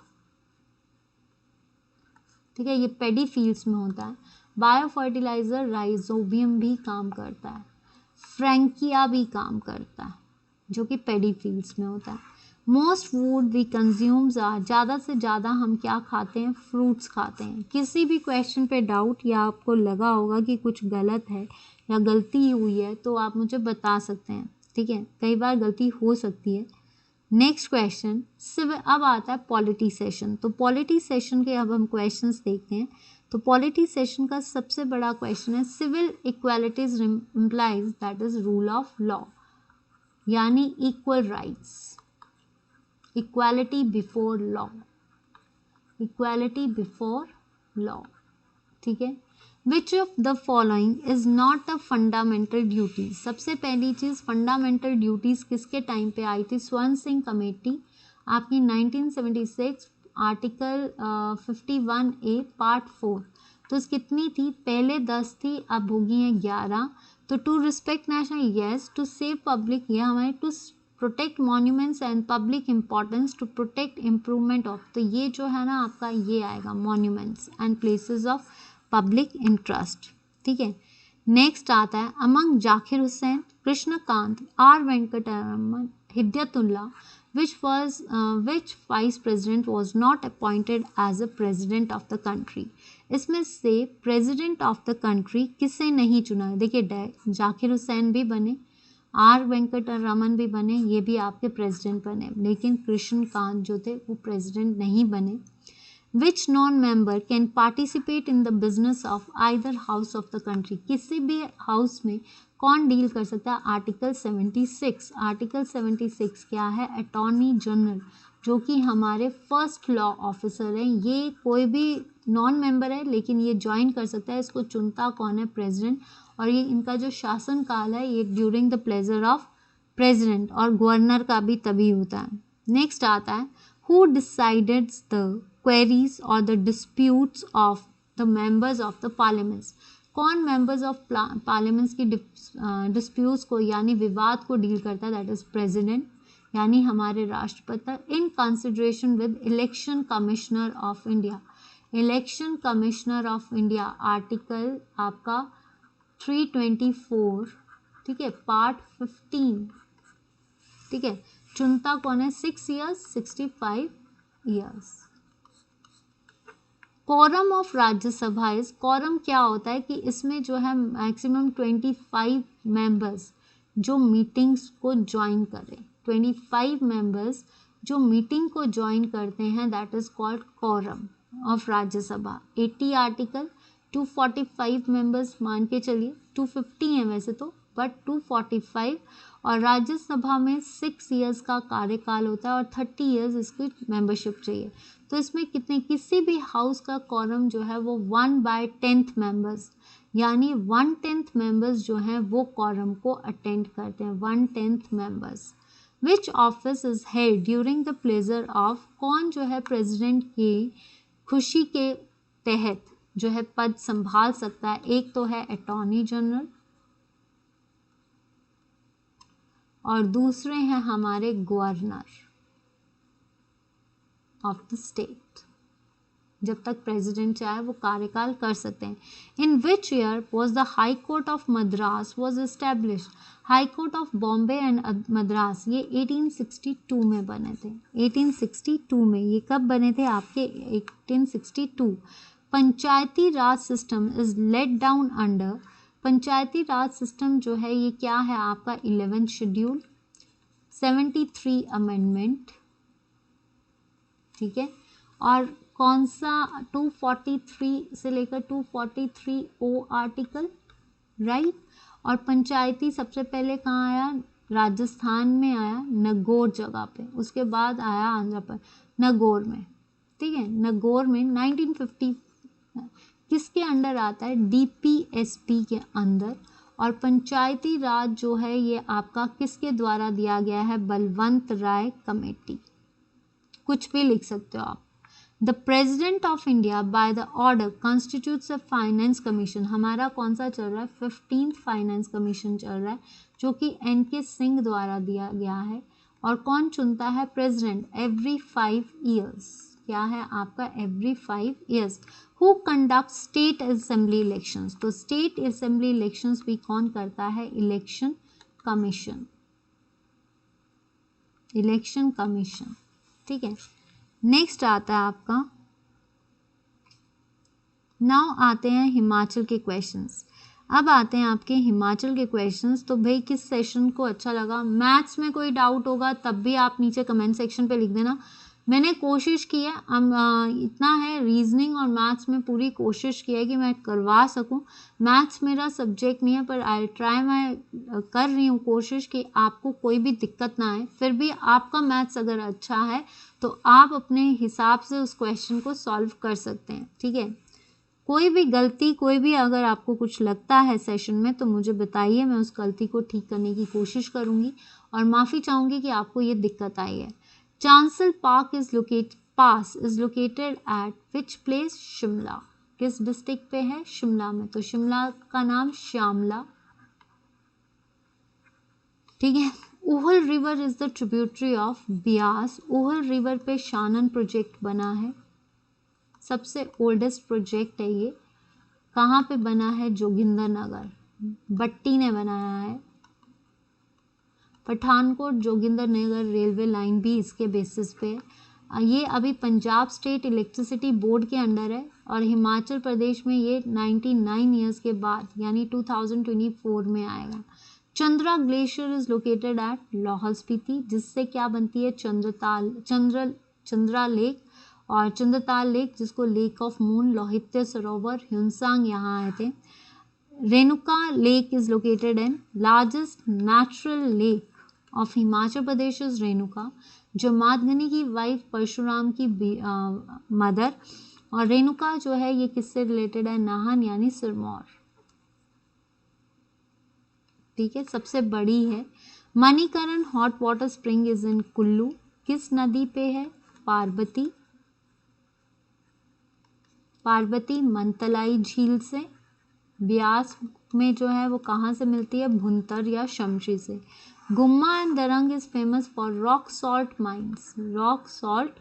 ठीक है, ये पेडी फील्ड्स में होता है। बायो फर्टिलाइजर राइजोबियम भी काम करता है, फ्रैंकिया भी काम करता है, जो कि पेडी फील्ड्स में होता है। Most food we consumes are, ज़्यादा से ज़्यादा हम क्या खाते हैं, फ्रूट्स खाते हैं। किसी भी क्वेश्चन पे डाउट या आपको लगा होगा कि कुछ गलत है या गलती हुई है तो आप मुझे बता सकते हैं, ठीक है, कई बार गलती हो सकती है। नेक्स्ट क्वेश्चन, सिविल, अब आता है पॉलिटी सेशन। तो पॉलिटी सेशन के अब हम क्वेश्चंस देखते हैं। तो पॉलिटी सेशन का सबसे बड़ा क्वेश्चन है, civil equalities implies that is rule of law, यानी equal rights, equality before law, equality before law, ठीक है। Which of the following is not a fundamental duty, सबसे पहली चीज फंडामेंटल ड्यूटीज किसके टाइम पे आई थी, स्वर्ण सिंह कमेटी आपकी 1976, आर्टिकल 51A पार्ट 4। तो कितनी थी, पहले 10 थी, अब होगी हैं 11। तो to respect national, yes, to save public, ये हमारे, to protect monuments and public importance, to protect improvement of, तो ये जो है ना आपका ये आएगा monuments and places of public interest, ठीक है। नेक्स्ट आता है, among Zakir Hussain, Krishnakant, R Venkataraman, Hidayatullah, which vice president was not appointed as a president of the country। इसमें से president of the country किसे नहीं चुना, देखिए जाकिर हुसैन भी बने, आर वेंकटरमन भी बने, ये भी आपके प्रेसिडेंट बने, लेकिन कृष्णकांत जो थे वो प्रेसिडेंट नहीं बने। Which non-member can participate in the business of either house of the country, किसी भी हाउस में कौन डील कर सकता है, आर्टिकल 76। आर्टिकल 76 क्या है, अटॉर्नी जनरल, जो कि हमारे फर्स्ट लॉ ऑफिसर हैं। ये कोई भी नॉन मेंबर है लेकिन ये ज्वाइन कर सकता है, इसको चुनता कौन है, प्रेसिडेंट। और ये इनका जो शासन काल है ये during the pleasure of president, और गवर्नर का भी तभी होता है। नेक्स्ट आता है, who decides the queries or the disputes of the members of the parliaments, कौन members of parliaments की disputes को यानी विवाद को डील करता है, that is president, यानी हमारे राष्ट्रपति, in consideration with election commissioner of India। Election commissioner of India, article आपका 324, ठीक है, पार्ट 15, ठीक है, चुनता कौन है? 6 years, 65 years. Quorum of Rajya Sabha is, quorum क्या होता है कि इसमें जो है मैक्सिमम 25 मेंबर्स जो मीटिंग्स को ज्वाइन करें, 25 मेंबर्स जो मीटिंग को ज्वाइन करते हैं, that is called quorum of Rajya Sabha. 80 article, 245 members मान के चलिए, 250 हैं वैसे तो, बट 245, और राज्यसभा में 6 ईयर्स का कार्यकाल होता है और 30 ईयर्स इसकी मेंबरशिप चाहिए। तो इसमें कितने, किसी भी हाउस का कोरम जो है वो 1/10 मेंबर्स, यानी 1/10 मेंबर्स जो हैं वो कोरम को अटेंड करते हैं, 1/10 members. Which office is held during the pleasure of, कौन जो है प्रेसिडेंट की खुशी के तहत जो है पद संभाल सकता है? एक तो है अटॉर्नी जनरल और दूसरे हैं हमारे गवर्नर ऑफ द स्टेट। जब तक प्रेसिडेंट चाहे वो कार्यकाल कर सकते हैं। In which year was the high court of Madras was establish, high court of Bombay and Madras ये 1862 में बने थे, 1862 में। ये कब बने थे आपके? 1862। Panchayati Raj system is laid down under, Panchayati Raj system जो है ये क्या है आपका? 11th शेड्यूल, 73 अमेंडमेंट, ठीक है, और कौन सा? 243 से लेकर 243 ओ आर्टिकल, राइट। और पंचायती सबसे पहले कहाँ आया? राजस्थान में आया, नगौर जगह पे, उसके बाद आया आंध्र पर नगौर में, ठीक है, नगौर में 1950। किसके अंडर आता है? डीपीएसपी के अंदर। और पंचायती राज जो है ये आपका किसके द्वारा दिया गया है? बलवंत राय कमेटी। कुछ भी लिख सकते हो आप। The president of India by the order constitutes a finance commission, हमारा कौन सा चल रहा है? 15th फाइनेंस कमीशन चल रहा है, जो कि एन.के. सिंह द्वारा दिया गया है। और कौन चुनता है? President, every 5 years. क्या है आपका? Every 5 years. Who conduct state assembly elections, तो स्टेट असेंबली इलेक्शंस भी कौन करता है? इलेक्शन कमीशन, इलेक्शन कमीशन, ठीक है। नेक्स्ट आता है आपका, नाउ आते हैं हिमाचल के क्वेश्चंस। अब आते हैं आपके हिमाचल के क्वेश्चंस। तो भाई किस सेशन को अच्छा लगा? मैथ्स में कोई डाउट होगा तब भी आप नीचे कमेंट सेक्शन पे लिख देना। मैंने कोशिश की है, इतना है, रीजनिंग और मैथ्स में पूरी कोशिश की है कि मैं करवा सकूं। मैथ्स मेरा सब्जेक्ट नहीं है, पर आई ट्राई, मैं कर रही हूँ कोशिश कि आपको कोई भी दिक्कत ना आए। फिर भी आपका मैथ्स अगर अच्छा है तो आप अपने हिसाब से उस क्वेश्चन को सॉल्व कर सकते हैं, ठीक है। कोई भी गलती, कोई भी अगर आपको कुछ लगता है सेशन में तो मुझे बताइए, मैं उस गलती को ठीक करने की कोशिश करूंगी और माफ़ी चाहूँगी कि आपको ये दिक्कत आई है। Chansal park is located at which place? Shimla. किस डिस्ट्रिक्ट पे है? शिमला में। तो शिमला का नाम श्यामला, ठीक है। Uhl river is the tributary of Beas, Uhl river पे शानन प्रोजेक्ट बना है, सबसे ओल्डेस्ट प्रोजेक्ट है ये। कहाँ पे बना है? जोगिंदर नगर, भट्टी ने बनाया है। पठानकोट जोगिंदर नगर रेलवे लाइन भी इसके बेसिस पे है। ये अभी पंजाब स्टेट इलेक्ट्रिसिटी बोर्ड के अंडर है और हिमाचल प्रदेश में ये 99 ईयर्स के बाद यानी 2024 में आएगा। Chandra glacier is located at Lahaul Spiti, जिससे क्या बनती है? चंद्रा लेक और चंद्रताल लेक, जिसको lake of moon, Lohitya Sarovar, Hiuen Tsang यहाँ आए थे। Renuka lake is located in, largest natural lake of Himachal Pradesh is Renuka. Jamadagni की वाइफ परशुराम की मदर, और रेणुका जो है ये किससे रिलेटेड है? नाहन यानी सिरमौर, ठीक है, सबसे बड़ी है। Manikaran hot water spring is in Kullu, किस नदी पे है? पार्वती, पार्वती मंतलाई झील से। ब्यास में जो है वो कहाँ से मिलती है? भुंतर या शमशी से। Gumma and Darang is famous for rock salt mines, rock salt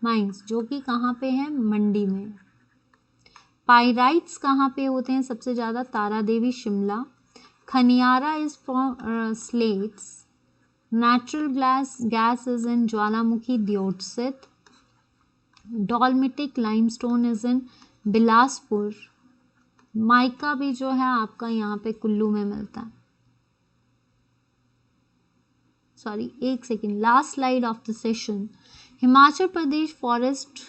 mines जो कि कहाँ पे है? मंडी में, पाइराइट्स कहाँ पे होते हैं सबसे ज़्यादा? Tara Devi Shimla. Khaniyara is from slates. Natural gas is in Jwalamukhi Deotsidh. Dolomitic limestone is in Bilaspur. Mica भी जो है आपका यहाँ पे कुल्लू में मिलता है। सॉरी, एक second, last slide of the session. Himachal Pradesh forest,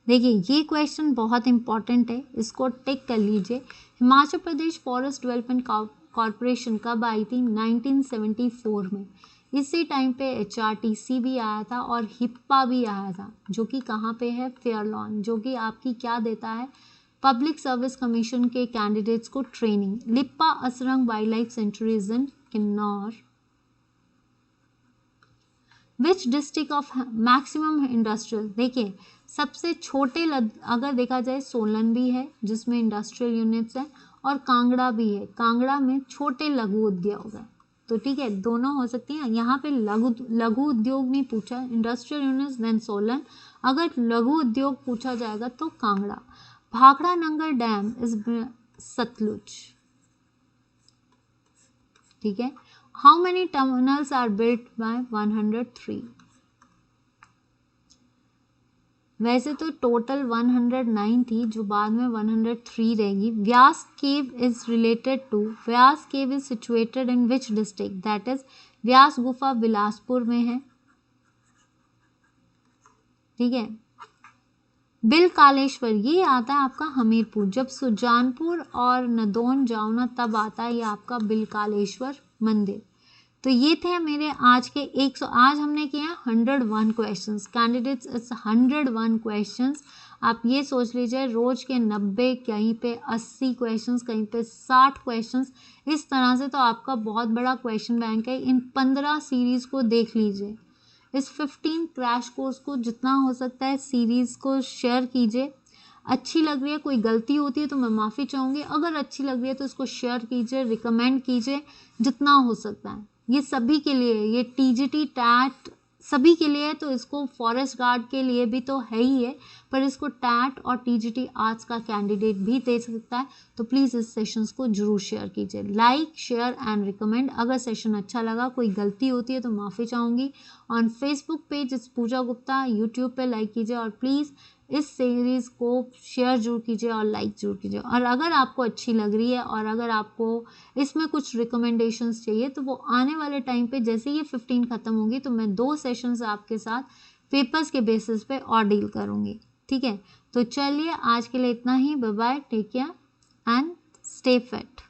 देखिए ये क्वेश्चन बहुत इंपॉर्टेंट है, इसको टिक कर लीजिए। Himachal Pradesh forest development corporation कब आई थी? 1974 में। इसी टाइम पे HRTC भी आया था और हिप्पा भी आया था, जो कि कहाँ पे है? फेयरलॉन, जो कि आपकी क्या देता है? पब्लिक सर्विस कमीशन के कैंडिडेट्स को training. Lippa Asrang wild life sanctuary is in Kinnaur. Which district of maximum industrial, देखिए सबसे छोटे अगर देखा जाए सोलन भी है जिसमें इंडस्ट्रियल यूनिट्स हैं, और कांगड़ा भी है, कांगड़ा में छोटे लघु उद्योग है। तो ठीक है, दोनों हो सकती हैं। यहाँ पे लघु उद्योग नहीं पूछा, इंडस्ट्रियल यूनिट्स देन सोलन। अगर लघु उद्योग पूछा जाएगा तो कांगड़ा। भाखड़ा नंगर डैम इज सतलुज, ठीक है। How many terminals are built by 103? वैसे तो टोटल 109 थी, जो बाद में 103 रहेगी। Vyas cave is related to, Vyas cave is situated in which district? That is Vyas गुफा बिलासपुर में है, ठीक है। बिल कालेश्वर ये आता है आपका हमीरपुर। जब सुजानपुर और नदौन जाओ ना तब आता है ये आपका बिल कालेश्वर मंदिर। तो ये थे मेरे आज के 100, आज हमने किया 101 क्वेश्चंस। Candidates it's 101 questions. आप ये सोच लीजिए रोज के 90, कहीं पे 80 क्वेश्चंस, कहीं पे 60 क्वेश्चंस, इस तरह से तो आपका बहुत बड़ा क्वेश्चन बैंक है। इन 15 सीरीज को देख लीजिए, इस 15 क्रैश कोर्स को जितना हो सकता है सीरीज को शेयर कीजिए। अच्छी लग रही है, कोई गलती होती है तो मैं माफ़ी चाहूँगी, अगर अच्छी लग रही है तो इसको शेयर कीजिए, रिकमेंड कीजिए जितना हो सकता है। ये सभी के लिए, ये TGT टैट सभी के लिए है, तो इसको फॉरेस्ट गार्ड के लिए भी तो है ही है, पर इसको टैट और TGT आर्ट्स का कैंडिडेट भी दे सकता है। तो प्लीज़ इस सेशंस को जरूर शेयर कीजिए, लाइक शेयर एंड रिकमेंड। अगर सेशन अच्छा लगा, कोई गलती होती है तो माफ़ी चाहूँगी। On Facebook page it's Pooja Gupta, YouTube पे लाइक कीजिए और प्लीज़ इस सीरीज़ को शेयर जरूर कीजिए और लाइक जरूर कीजिए। और अगर आपको अच्छी लग रही है और अगर आपको इसमें कुछ रिकमेंडेशंस चाहिए तो वो आने वाले टाइम पे जैसे ये 15 ख़त्म होंगी तो मैं 2 सेशंस आपके साथ पेपर्स के बेसिस पे और डील करूँगी, ठीक है। तो चलिए आज के लिए इतना ही, bye bye, take care and stay fit.